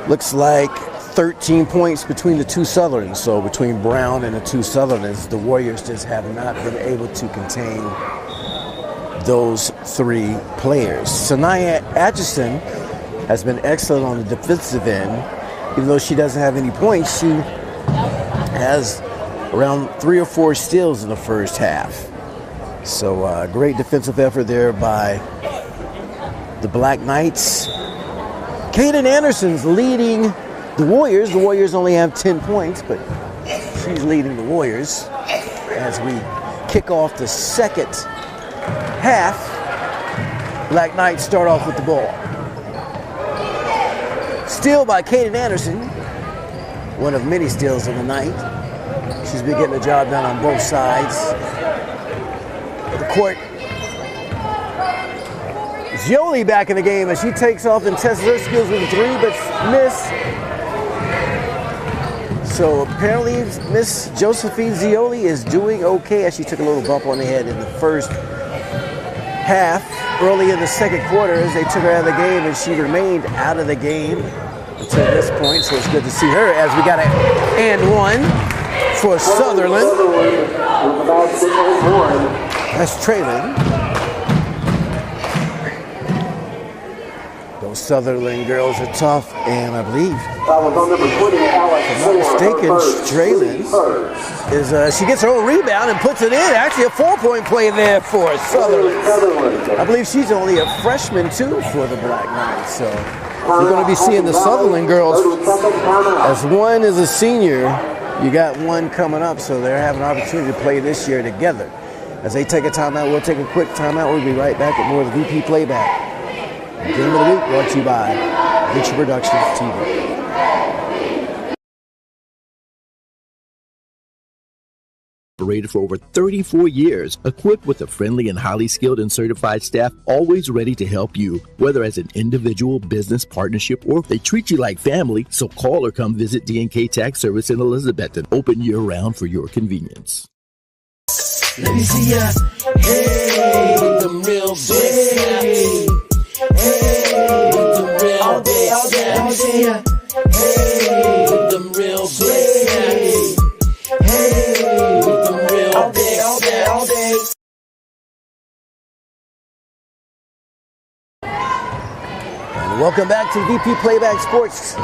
looks like 13 points between the two Sutherlands. So between Brown and the two Sutherlands, the Warriors just have not been able to contain those three players. Sanaya Atchison has been excellent on the defensive end. Even though she doesn't have any points, she has around 3 or 4 steals in the first half. So great defensive effort there by the Black Knights. Kaden Anderson's leading the Warriors. The Warriors only have 10 points, but she's leading the Warriors as we kick off the second half. Black Knights start off with the ball. Steal by Kaden Anderson, one of many steals of the night. She's been getting the job done on both sides of the court. Zioli back in the game as she takes off and tests her skills with a three, but miss. So apparently Miss Josephine Zioli is doing okay as she took a little bump on the head in the first half. Early in the second quarter as they took her out of the game, and she remained out of the game until this point. So it's good to see her as we got an and one for Sutherland. That's Traylon. Those Sutherland girls are tough, and I believe, if I'm not mistaken, Traylon is, she gets her own rebound and puts it in. Actually, a 4-point play there for Sutherland. I believe she's only a freshman, too, for the Black Knights. So we're going to be seeing the Sutherland girls. As one is a senior, you got one coming up, so they're having an opportunity to play this year together. As they take a timeout, we'll take a quick timeout. We'll be right back with more of the VP Playback. Game of the Week brought to you by Venture Productions TV. Operated for over 34 years, equipped with a friendly and highly skilled and certified staff, always ready to help you, whether as an individual, business, partnership, or if they treat you like family. So call or come visit D&K Tax Service in Elizabethton, open year-round for your convenience. Let me see ya, hey, with them real big snaps. Hey, with them real big snaps. Let me see ya, hey, with them real big snaps. Hey, with them real big snaps. And welcome back to VP Playback Sports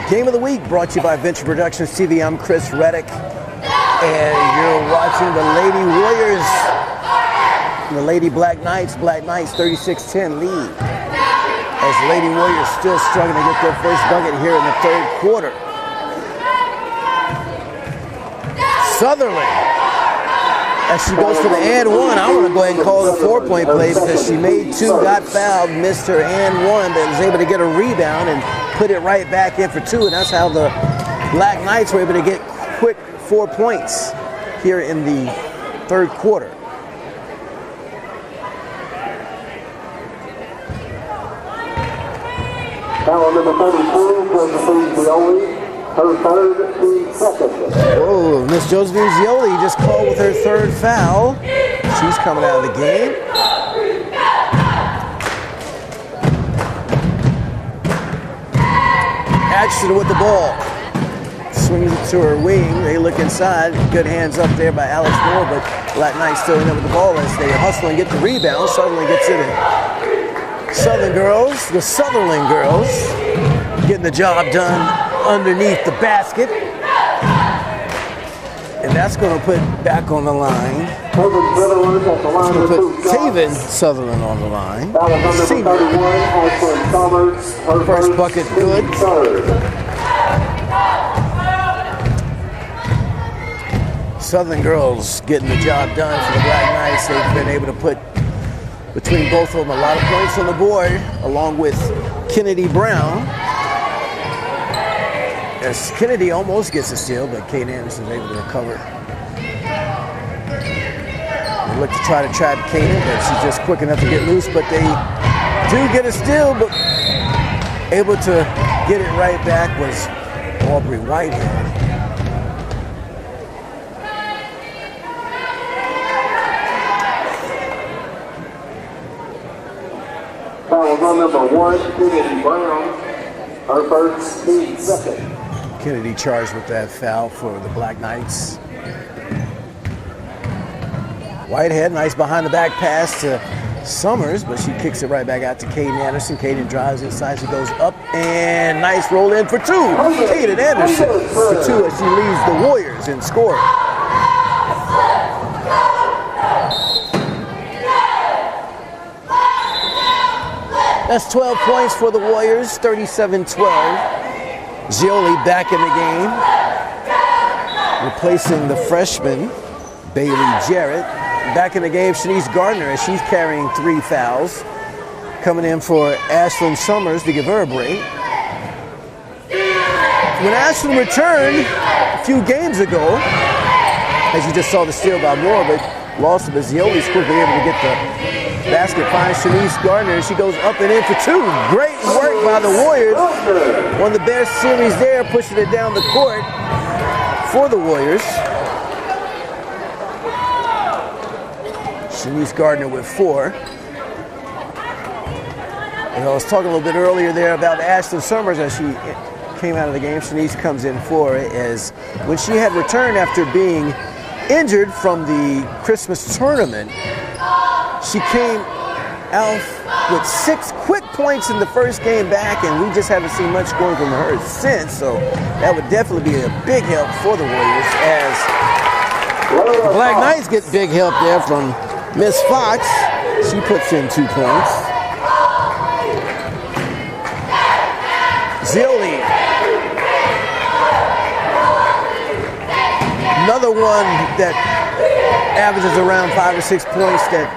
Game of the Week, brought to you by Venture Productions TV. I'm Chris Reddick, and you're watching the Lady Warriors, the Lady Black Knights 36-10 lead. As the Lady Warriors still struggling to get their first bucket here in the third quarter. Sutherland, as she goes for the and one. I want to go ahead and call it a 4-point play because she made two, got fouled, missed her and one, but was able to get a rebound and put it right back in for two. And that's how the Black Knights were able to get quick 4 points here in the third quarter. Foul number 32, Josephine Zioli, her third, the second. Whoa, Miss Josephine Zioli just called with her third foul. She's coming out of the game. Atchison with the ball. Swings it to her wing. They look inside. Good hands up there by Alex Moore, but Black Knights still in there with the ball as they hustle and get the rebound. Sutherland gets in it. Southern girls, the Sutherland girls, getting the job done underneath the basket. And that's going to put back on the line. It's going to put Taven Sutherland on the line. Senior. First bucket good. Southern girls getting the job done for the Black Knights. They've been able to put between both of them a lot of points on the board, along with Kennedy Brown. As Kennedy almost gets a steal, but Kate Anderson is able to recover. They look to try to trap Kaden, but she's just quick enough to get loose, but they do get a steal, but able to get it right back was Aubrey Whitehead. Foul number 1, Kennedy Brown, her first, team second. Kennedy charged with that foul for the Black Knights. Whitehead, nice behind the back pass to Summers, but she kicks it right back out to Kaden Anderson. Kaden drives inside, she goes up, and nice roll in for two. Kaden Anderson for two as she leads the Warriors in scoring. That's 12 points for the Warriors, 37-12. Zioli back in the game, replacing the freshman, Bailey Jarrett. Back in the game, Shanice Gardner, as she's carrying 3 fouls. Coming in for Ashlyn Summers to give her a break. When Ashlyn returned a few games ago, as you just saw the steal by Moore, but lost it, but Zioli's quickly able to get the Basket finds Shanice Gardner. She goes up and in for two. Great work by the Warriors. One of the best series there, pushing it down the court for the Warriors. Shanice Gardner with 4. And I was talking a little bit earlier there about Ashlyn Summers as she came out of the game. Shanice comes in for it as when she had returned after being injured from the Christmas tournament, she came out with 6 quick points in the first game back, and we just haven't seen much going from her since. So that would definitely be a big help for the Warriors as the Black Knights get big help there from Miss Fox. She puts in 2 points. Zilli. Another one that averages around 5 or 6 points that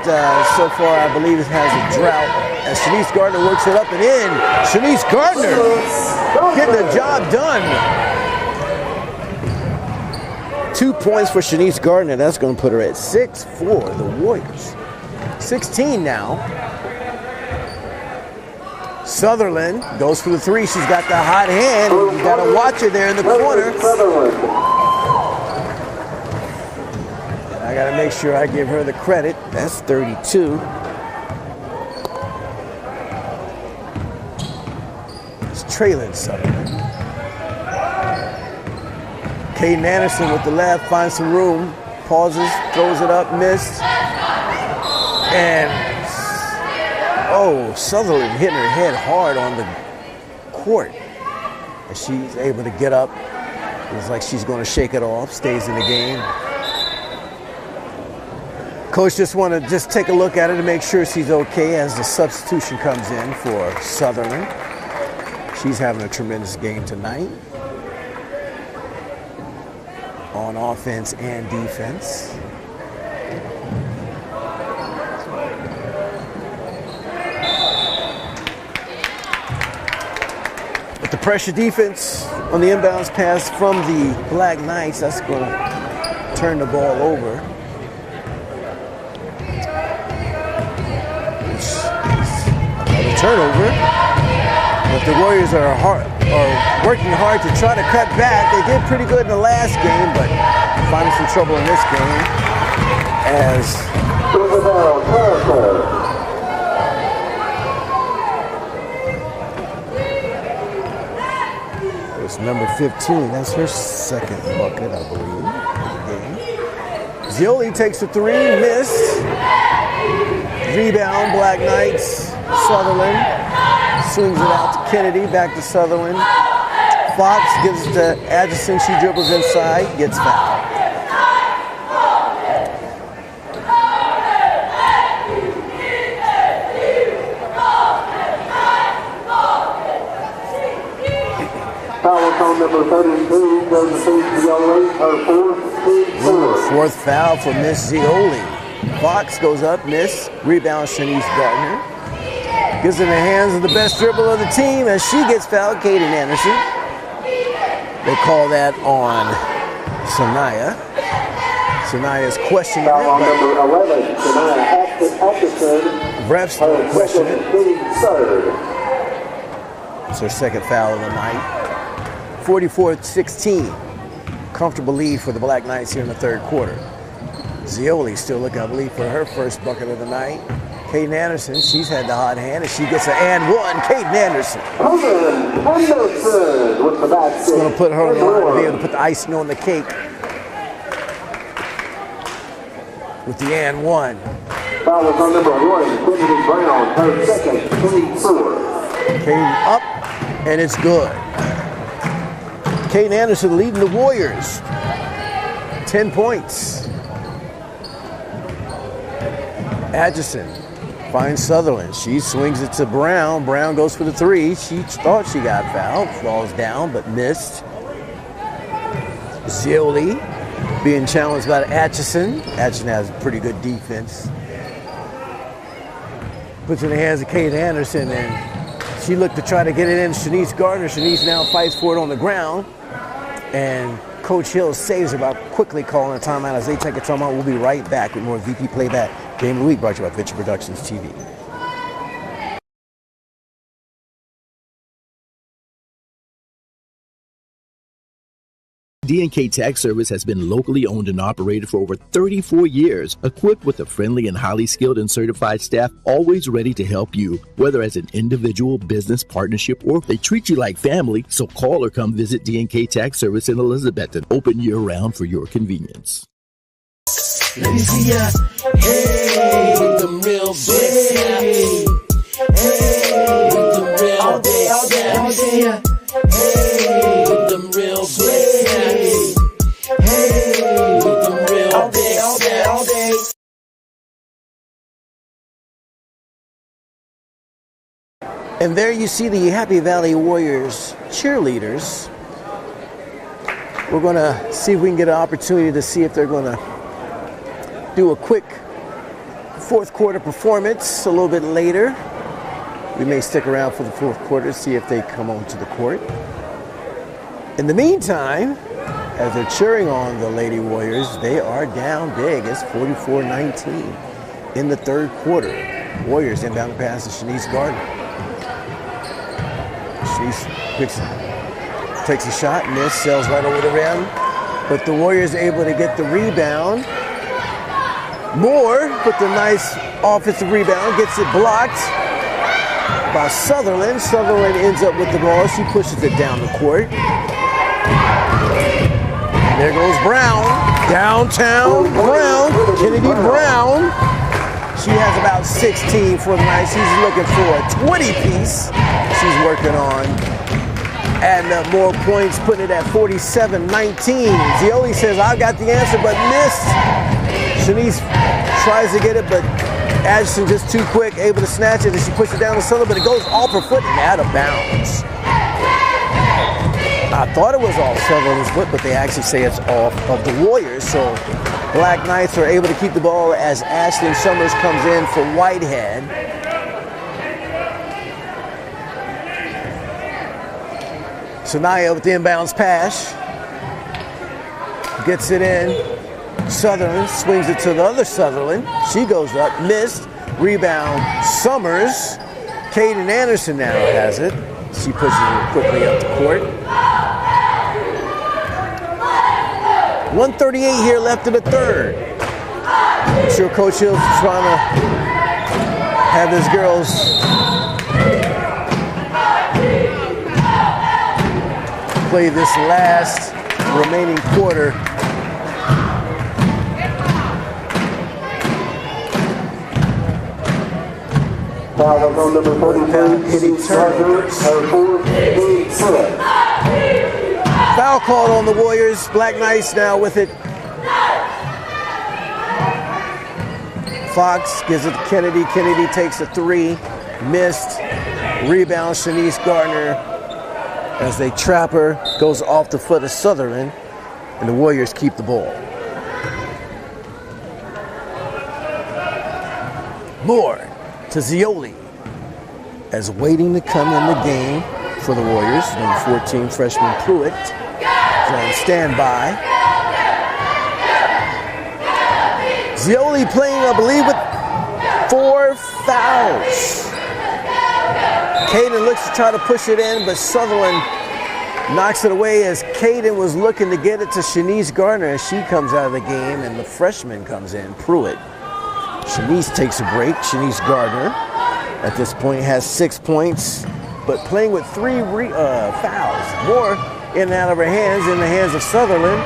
so far I believe it has a drought. As Shanice Gardner works it up and in. Shanice Gardner getting the job done. 2 points for Shanice Gardner. That's going to put her at 6 for the Warriors. 16 now. Sutherland goes for the 3. She's got the hot hand. You got to watch her there in the corner. I got to make sure I give her the credit. That's 32. It's Traylon Sutherland. Caden Anderson with the left, finds some room, pauses, throws it up, missed. And, Sutherland hitting her head hard on the court. And she's able to get up. Looks like she's going to shake it off, stays in the game. Coach just want to take a look at her to make sure she's okay as the substitution comes in for Sutherland. She's having a tremendous game tonight on offense and defense. But the pressure defense on the inbounds pass from the Black Knights, that's going to turn the ball over. Another turnover. But the Warriors are working hard to try to cut back. They did pretty good in the last game, but finding some trouble in this game as it's number 15. That's her second bucket, I believe, in the game. Zilli takes a 3, missed. Rebound, Black Knights. Sutherland swings it out to Kennedy, back to Sutherland. Fox gives it to Adjison. She dribbles inside, gets fouled. Foul on number 32 goes to Zioli, her 4th team foul. 4th foul for Miss Zioli. Fox goes up, miss. Rebound, Shanice Gardner. Gives it in the hands of the best dribbler of the team as she gets fouled, Caden Anderson. They call that on Sanaya. Sanaya's questioning Foul it, on but number 11, Sanaya Atkinson. refs don't question it. Third. It's her second foul of the night. 44-16. Comfortable lead for the Black Knights here in the third quarter. Zioli still looking, I believe, for her first bucket of the night. Caden Anderson, she's had the hot hand, and she gets an and one. Caden Anderson. Anderson with the basket. It's going to put her on the line to be able to put the icing on the cake with the and one. Foul is on number 1, Kennedy Brown, her second, team 4. Caden up, and it's good. Caden Anderson leading the Warriors. 10 points. Adjison finds Sutherland. She swings it to Brown. Brown goes for the 3. She thought she got fouled. Falls down, but missed. Zioli being challenged by Atchison. Atchison has pretty good defense. Puts it in the hands of Kate Anderson, and she looked to try to get it in Shanice Gardner. Shanice now fights for it on the ground, and Coach Hill saves her by quickly calling a timeout. As they take a timeout, we'll be right back with more VP Playback Game of the Week brought to you by Venture Productions TV. D&K Tax Service has been locally owned and operated for over 34 years, equipped with a friendly and highly skilled and certified staff, always ready to help you, whether as an individual, business, partnership, or if they treat you like family. So call or come visit D&K Tax Service in Elizabethton, open year-round for your convenience. Let me see ya. Hey, with the real big hey, hey, with the real big snap. Let me see ya. Hey, with the real big snaps. Hey, with the real big snaps. And there you see the Happy Valley Warriors cheerleaders. We're going to see if we can get an opportunity to see if they're going to do a quick fourth quarter performance a little bit later. We may stick around for the fourth quarter, see if they come onto the court. In the meantime, as they're cheering on the Lady Warriors, they are down big. It's 44-19 in the third quarter. Warriors inbound the pass to Shanice Gardner. Shanice takes a shot, miss, sails right over the rim. But the Warriors able to get the rebound. Moore with the nice offensive rebound, gets it blocked by Sutherland. Sutherland ends up with the ball. She pushes it down the court. There goes Brown. Downtown Brown. Kennedy Brown. She has about 16 for the night. She's looking for a 20-piece. She's working on adding up more points, putting it at 47-19. Zioli says, I've got the answer, but missed. Shanice tries to get it, but Ashton just too quick, able to snatch it, and she pushes it down the center, but it goes off her foot and out of bounds. I thought it was off Sutherland's foot, but they actually say it's off of the Warriors. So Black Knights are able to keep the ball as Ashlyn Summers comes in for Whitehead. Shania with the inbounds pass. Gets it in. Sutherland swings it to the other Sutherland. She goes up, missed. Rebound, Summers. Kaden Anderson now has it. She pushes it quickly up the court. 1:38 here left in the third. I'm sure Coach Hill's trying to have his girls play this last remaining quarter. Foul number 42, hitting turnovers. Foul called on the Warriors. Black Knights now with it. Fox gives it to Kennedy. Kennedy takes a three. Missed. Rebound, Shanice Gardner. As they trap her, goes off the foot of Sutherland. And the Warriors keep the ball. Moore to Zioli. As waiting to come in the game for the Warriors. Number 14, freshman Pruitt. On standby. Zioli playing, I believe, with 4 fouls. Caden looks to try to push it in, but Sutherland knocks it away as Caden was looking to get it to Shanice Gardner as she comes out of the game and the freshman comes in, Pruitt. Shanice takes a break. Shanice Gardner at this point has 6 points, but playing with 3 fouls. More in and out of her hands, in the hands of Sutherland.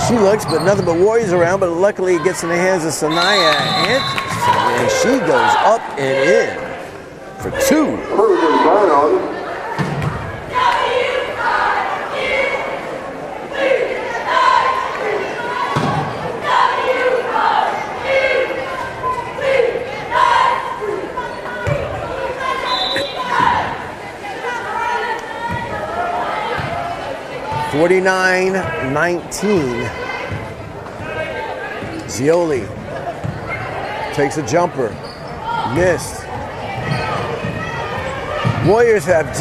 She looks, but nothing but Warriors around, but luckily it gets in the hands of Sanaya Anderson, and she goes up and in for 2. (49-19). Zioli takes a jumper. Missed. Warriors haven't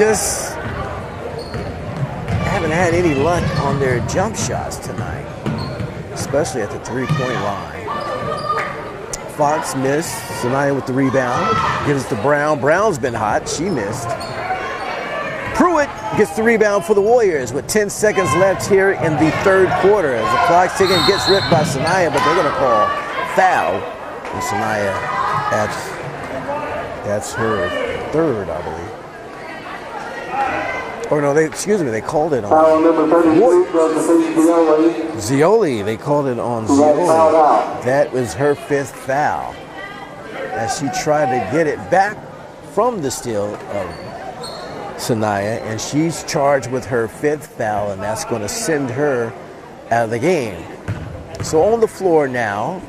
had any luck on their jump shots tonight. especially at the three-point line. Fox missed. Sanaya with the rebound. Gives it to Brown. Brown's been hot. She missed. Pruitt gets the rebound for the Warriors with 10 seconds left here in the third quarter. As the clock's ticking, gets ripped by Sanaya, but they're going to call foul. And Sanaya, that's her third, I believe. Oh no, they called it on Foul number 33 from Zioli. Zioli. They called it on Zioli. That was her fifth foul. As she tried to get it back from the steal of Sanaya, and she's charged with her fifth foul, and that's going to send her out of the game. So on the floor now,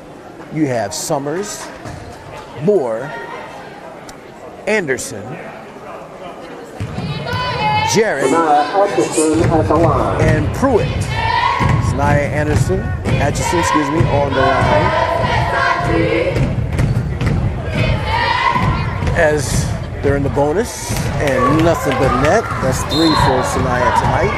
you have Summers, Moore, Anderson, Jarrett, and Pruitt. Sanaya Atchison, on the line. As they're in the bonus, and nothing but net. That's 3 for Sanaya tonight.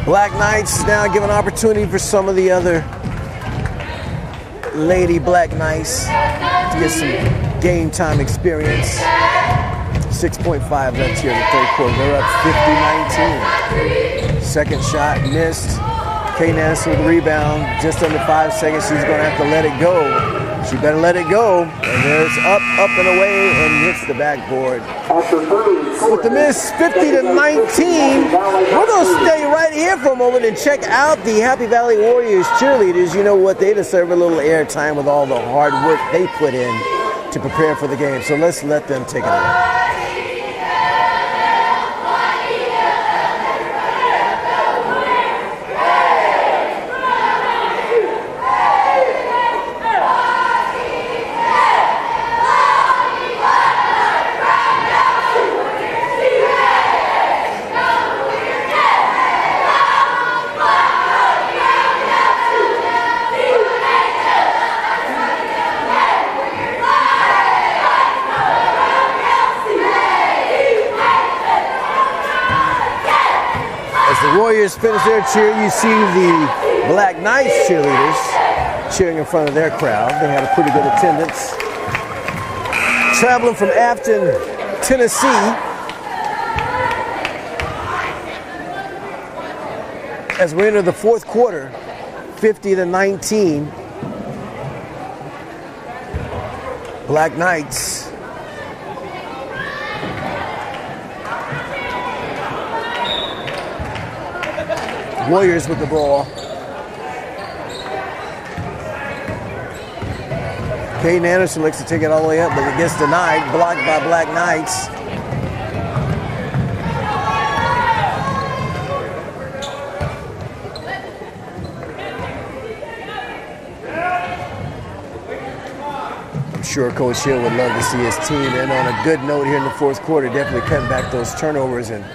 Black Knights now give an opportunity for some of the other Lady Black Knights to get some game time experience. 6.5 left here in the third quarter. They're up 50-19. Second shot missed. Kate Anderson with the rebound. Just under 5 seconds. She's going to have to let it go. She better let it go. And there's up and away, and hits the backboard. With the miss, 50-19. We're going to stay right here for a moment and check out the Happy Valley Warriors cheerleaders. You know what? They deserve a little airtime with all the hard work they put in to prepare for the game. So let's let them take it away. Warriors finish their cheer. You see the Black Knights cheerleaders cheering in front of their crowd. They had a pretty good attendance. Traveling from Afton, Tennessee, as we enter the fourth quarter, 50-19. Black Knights. Warriors with the ball. Caden Anderson looks to take it all the way up, but it gets denied, blocked by Black Knights. I'm sure Coach Hill would love to see his team in on a good note here in the fourth quarter, definitely cutting back those turnovers and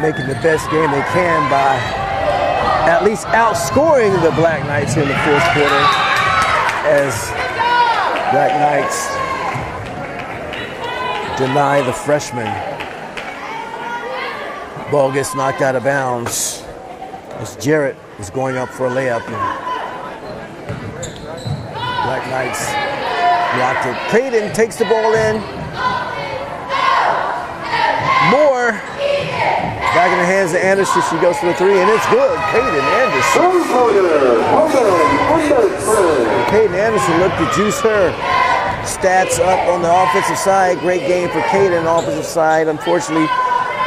making the best game they can by at least outscoring the Black Knights here in the fourth quarter, as Black Knights deny the freshman. Ball gets knocked out of bounds as Jarrett was going up for a layup. Black Knights blocked it. Caden takes the ball in. Moore. Back in the hands of Anderson, she goes for the three, and it's good. Caden Anderson. Caden Anderson looked to juice her stats up on the offensive side. Great game for Caden on the offensive side. Unfortunately,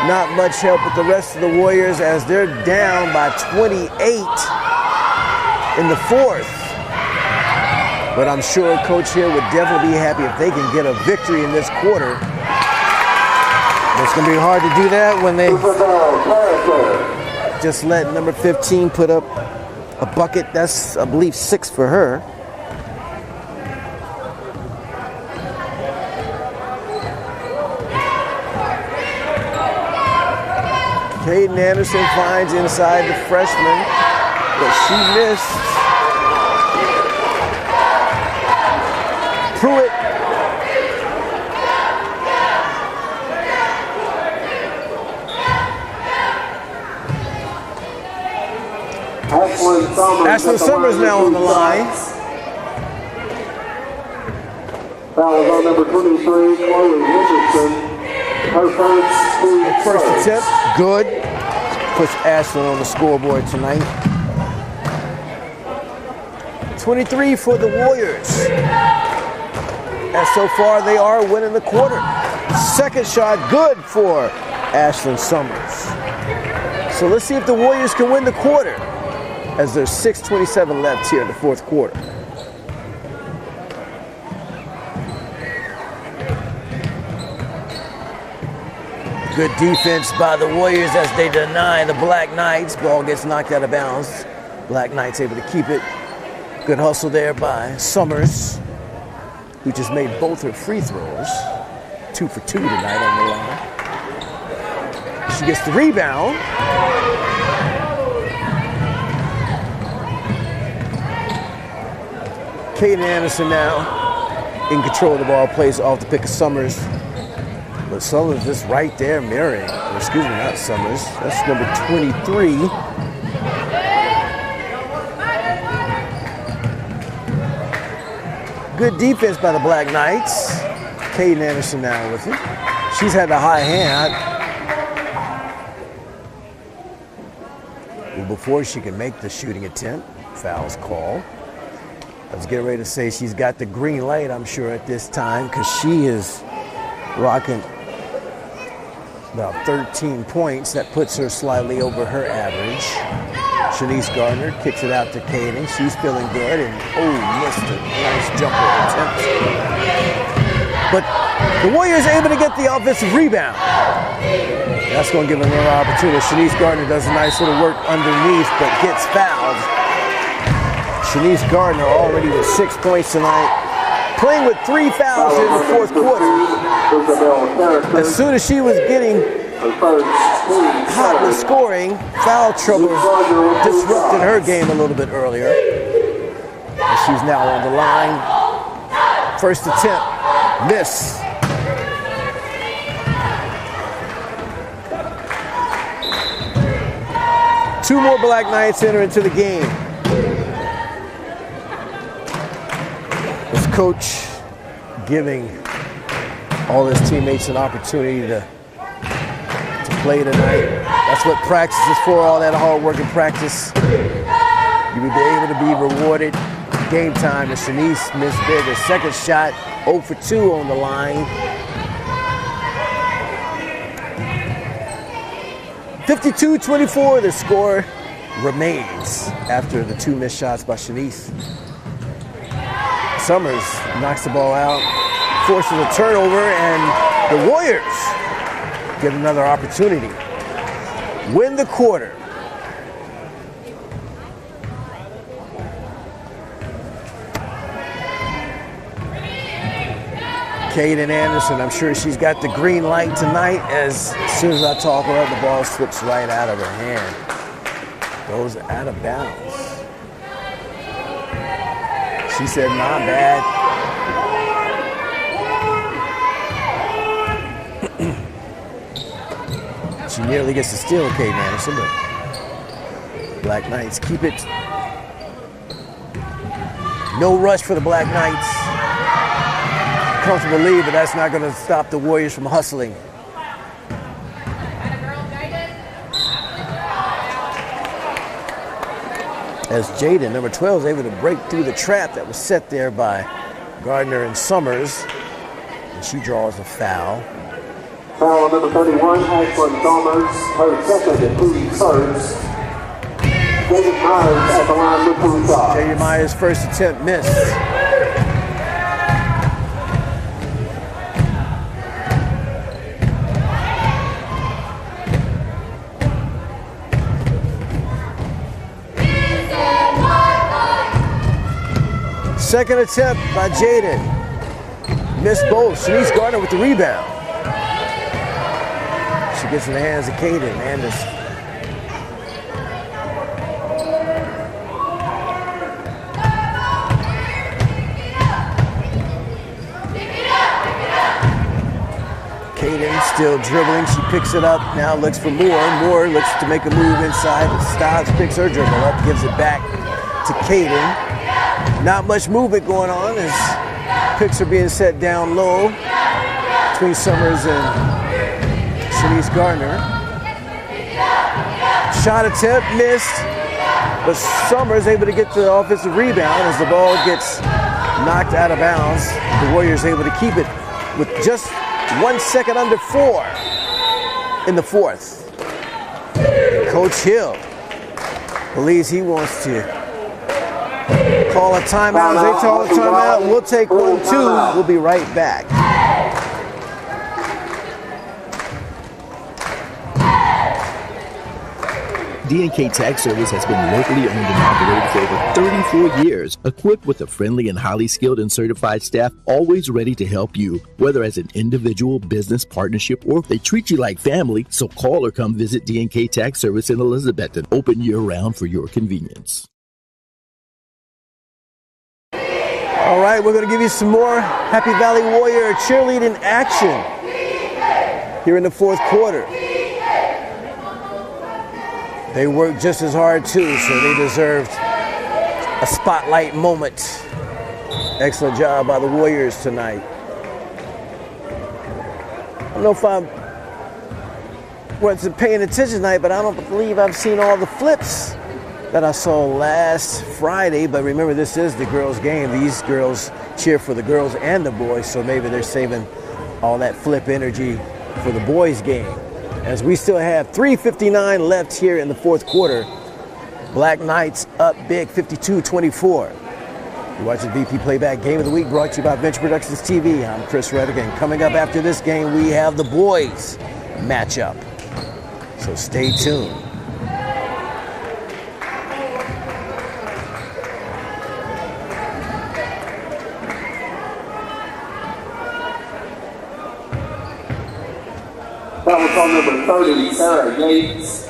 not much help with the rest of the Warriors as they're down by 28 in the fourth. But I'm sure Coach Hill would definitely be happy if they can get a victory in this quarter. It's going to be hard to do that when they just let number 15 put up a bucket. That's, I believe, 6 for her. Caden Anderson finds inside the freshman, but she missed. Pruitt. Ashlyn Summers now on the line. Foul is on number 23, Chloe Henderson. Her first attempt, good. Puts Ashlyn on the scoreboard tonight. 23 for the Warriors. And so far they are winning the quarter. Second shot, good for Ashlyn Summers. So let's see if the Warriors can win the quarter, as there's 6:27 left here in the fourth quarter. Good defense by the Warriors as they deny the Black Knights. Ball gets knocked out of bounds. Black Knights able to keep it. Good hustle there by Summers, who just made both her free throws. 2 for 2 tonight on the line. She gets the rebound. Kaden Anderson now in control of the ball, plays off the pick of Summers. But Summers just right there mirroring. Excuse me, not Summers. That's number 23. Good defense by the Black Knights. Kaden Anderson now with it. She's had the high hand. Well, before she can make the shooting attempt, foul's called. I was getting ready to say she's got the green light, I'm sure, at this time, because she is rocking about 13 points. That puts her slightly over her average. Shanice Gardner kicks it out to Kaden. She's feeling good, and missed a nice jumper attempt. But the Warriors able to get the offensive rebound. That's going to give them another opportunity. Shanice Gardner does a nice little work underneath, but gets fouled. Shanice Gardner already with 6 points tonight, playing with 3 fouls in the fourth quarter. As soon as she was getting hot with scoring, foul trouble disrupted her game a little bit earlier. And she's now on the line. First attempt, miss. Two more Black Knights enter into the game. This coach giving all his teammates an opportunity to play tonight. That's what practice is for, all that hard work and practice. You will be able to be rewarded. Game time, and Shanice missed big. Her second shot, 0 for 2 on the line. 52-24, the score remains after the 2 missed shots by Shanice. Summers knocks the ball out, forces a turnover, and the Warriors get another opportunity. Win the quarter. Kaden Anderson, I'm sure she's got the green light tonight. As soon as I talk her up, the ball slips right out of her hand. Goes out of bounds. She said, "Not bad." She nearly gets the steal, Kaden Anderson, but Black Knights keep it. No rush for the Black Knights. Comfortable lead, but that's not going to stop the Warriors from hustling. As Jaden, number 12, is able to break through the trap that was set there by Gardner and Summers. And she draws a foul. Foul number 31, Ashlyn Summers. Her second and Pootie first. David Myers at the line with 2 shots. David Myers' first attempt missed. Second attempt by Jaden. Missed both. Shanice Gardner with the rebound. She gets in the hands of Kaden Anderson. Kaden still dribbling. She picks it up. Now looks for Moore. Moore looks to make a move inside. Stops, picks her dribble up, gives it back to Caden. Not much movement going on as picks are being set down low between Summers and Shanice Gardner. Shot attempt missed, but Summers able to get the offensive rebound as the ball gets knocked out of bounds. The Warriors able to keep it with just 1 second under 4 in the fourth. Coach Hill believes he wants to call a timeout. As they call a timeout, we'll take 1-2. We'll be right back. D&K Tax Service has been locally owned and operated for over 34 years, equipped with a friendly and highly skilled and certified staff, always ready to help you, whether as an individual, business, partnership, or if they treat you like family. So call or come visit D&K Tax Service in Elizabethton, open year-round for your convenience. All right, we're going to give you some more Happy Valley Warrior cheerleading action here in the fourth quarter. They worked just as hard too, so they deserved a spotlight moment. Excellent job by the Warriors tonight. I don't know if I wasn't paying attention tonight, but I don't believe I've seen all the flips that I saw last Friday. But remember, this is the girls' game. These girls cheer for the girls and the boys, so maybe they're saving all that flip energy for the boys' game. As we still have 3:59 left here in the fourth quarter. Black Knights up big, 52-24. You're watching VP Playback Game of the Week, brought to you by Venture Productions TV. I'm Chris Reddick, and coming up after this game, we have the boys matchup. So stay tuned. That was on number 30, Sarah Yates.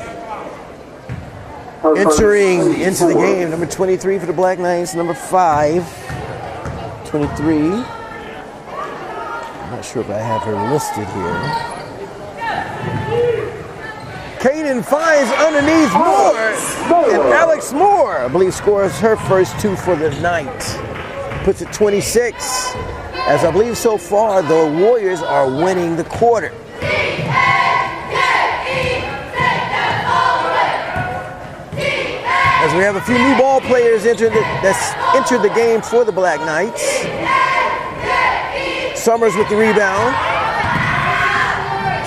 Entering into the game, number 23 for the Black Knights, number 5, 23. I'm not sure if I have her listed here. Caden finds underneath Moore, and Alex Moore, I believe, scores her first 2 for the night. Puts it 26, as I believe so far the Warriors are winning the quarter. As we have a few new ball players that's entered the game for the Black Knights. Summers with the rebound.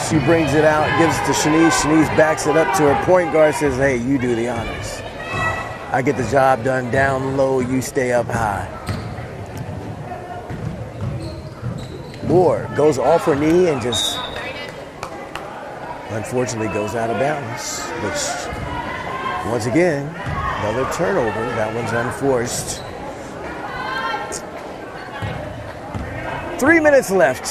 She brings it out, gives it to Shanice. Shanice backs it up to her point guard, says, hey, you do the honors. I get the job done down low, you stay up high. Moore goes off her knee and just unfortunately goes out of bounds, which once again, another turnover. That one's unforced. 3 minutes left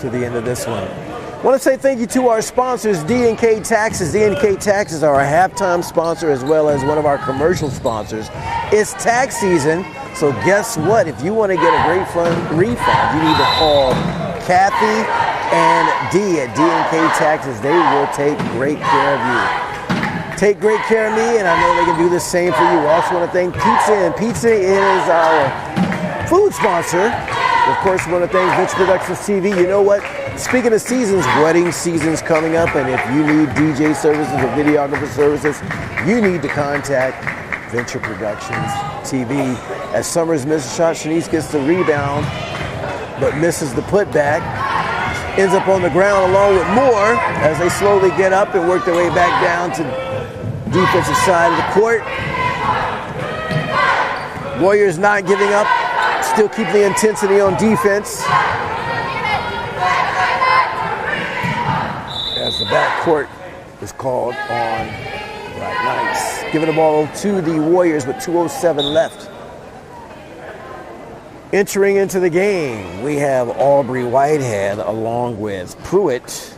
to the end of this one. I want to say thank you to our sponsors, D&K Taxes. D&K Taxes are our halftime sponsor as well as one of our commercial sponsors. It's tax season, so guess what? If you want to get a great refund, you need to call Kathy and D at D&K Taxes. They will take great care of you. Take great care of me, and I know they can do the same for you. Also want to thank Pizza Inn. Pizza Inn is our food sponsor. Of course, we want to thank Venture Productions TV. You know what? Speaking of seasons, wedding season's coming up, and if you need DJ services or videographer services, you need to contact Venture Productions TV. As Summers misses a shot, Shanice gets the rebound, but misses the putback. Ends up on the ground along with Moore as they slowly get up and work their way back down to defensive side of the court. Warriors not giving up, still keep the intensity on defense. As the backcourt is called on Black Knights. Giving the ball to the Warriors with 2:07 left. Entering into the game, we have Aubrey Whitehead along with Pruitt.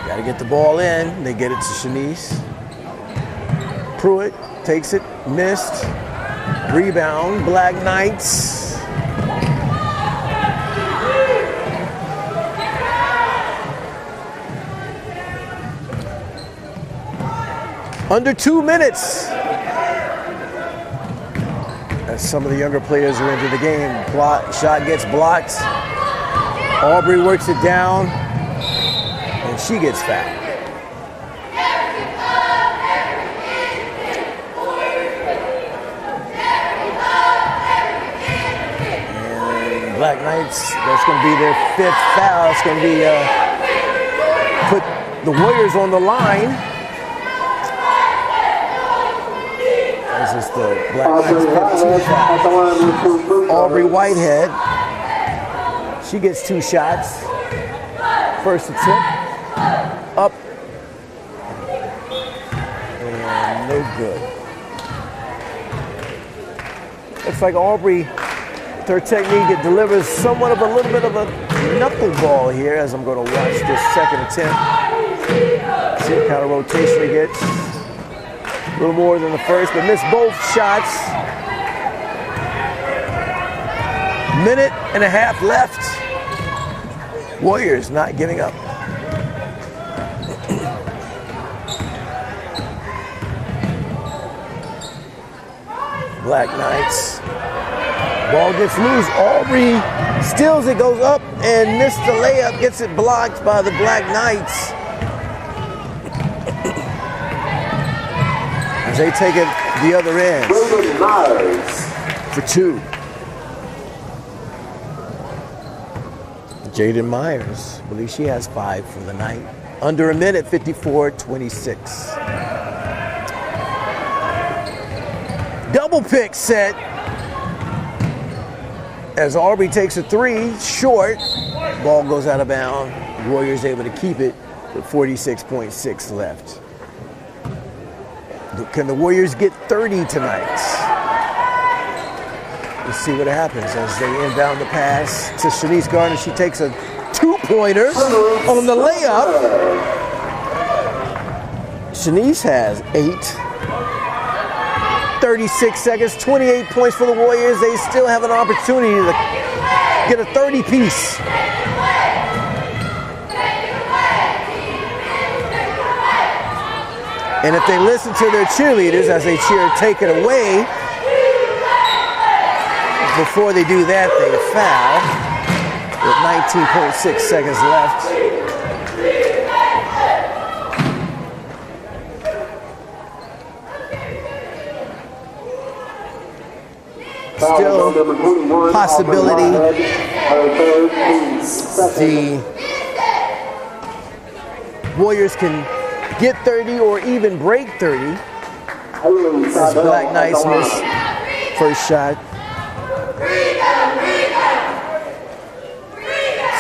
Got to get the ball in. They get it to Shanice. Pruitt takes it, missed. Rebound, Black Knights. Under 2 minutes. As some of the younger players are into the game. Shot gets blocked. Aubrey works it down. And she gets fouled. And Black Knights, that's going to be their 5th foul. It's going to be put the Warriors on the line. This is the Black Knights 15 foul. Aubrey Whitehead. She gets 2 shots. First attempt. Up. And no good. Looks like Aubrey, with her technique, it delivers somewhat of a little bit of a knuckleball here as I'm going to watch this second attempt. See what kind of rotation he gets. A little more than the first, but missed both shots. Minute and a half left. Warriors not giving up. Black Knights. Ball gets loose. Aubrey steals it, goes up and missed the layup. Gets it blocked by the Black Knights. As they take it the other end. For 2. Jaden Myers, I believe she has 5 for the night. Under a minute, 54-26. Double pick set. As Aubrey takes a 3, short. Ball goes out of bounds. Warriors able to keep it with 46.6 left. Can the Warriors get 30 tonight? Let's see what happens as they inbound the pass to Shanice Gardner. She takes a 2-pointer on the layup. Shanice has 8. 36 seconds, 28 points for the Warriors. They still have an opportunity to get a 30-piece. And if they listen to their cheerleaders as they cheer, take it away, before they do that, they foul with 19.6 seconds left. Still possibility the Warriors can get 30 or even break 30. As Black Knights miss first shot.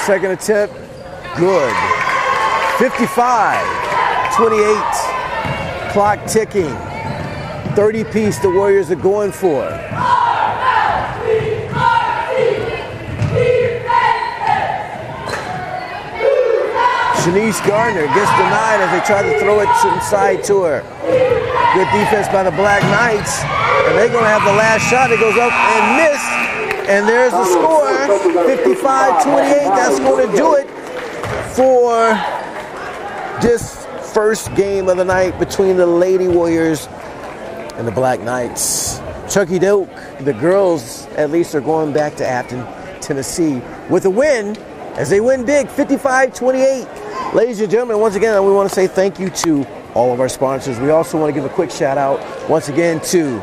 Second attempt, good. 55-28. Clock ticking. 30-piece the Warriors are going for. Shanice Gardner gets denied as they try to throw it inside to her. Good defense by the Black Knights. And they're going to have the last shot. It goes up and missed. And there's the score, 55-28. That's going to do it for this first game of the night between the Lady Warriors and the Black Knights. Chuckey Doak, the girls at least, are going back to Afton, Tennessee with a win as they win big, 55-28. Ladies and gentlemen, once again, we want to say thank you to all of our sponsors. We also want to give a quick shout out once again to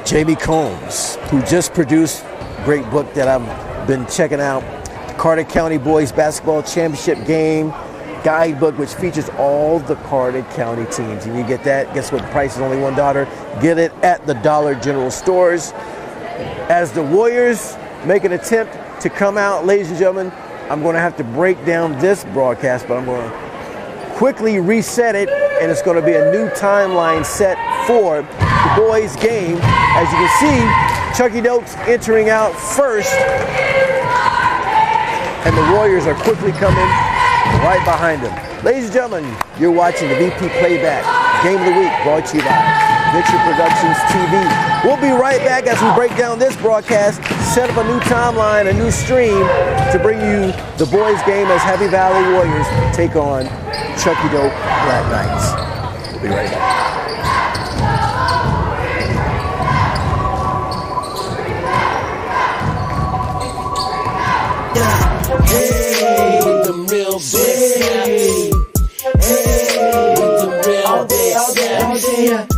Jamie Combs, who just produced a great book that I've been checking out, the Carter County Boys Basketball Championship Game Guidebook, which features all the Carter County teams. And you get that, guess what, the price is only $1. Get it at the Dollar General stores. As the Warriors make an attempt to come out, ladies and gentlemen, I'm going to have to break down this broadcast, but I'm going to quickly reset it, and it's going to be a new timeline set for the boys' game. As you can see, Chuckey Doak's entering out first, and the Warriors are quickly coming right behind him. Ladies and gentlemen, you're watching the VP Playback Game of the Week, brought to you by Venture Productions TV. We'll be right back as we break down this broadcast, set up a new timeline, a new stream to bring you the boys' game as Happy Valley Warriors take on Chuckey Doak Black Knights. We'll be right back. Hey, with the real big snaps. Hey, with the real big snaps.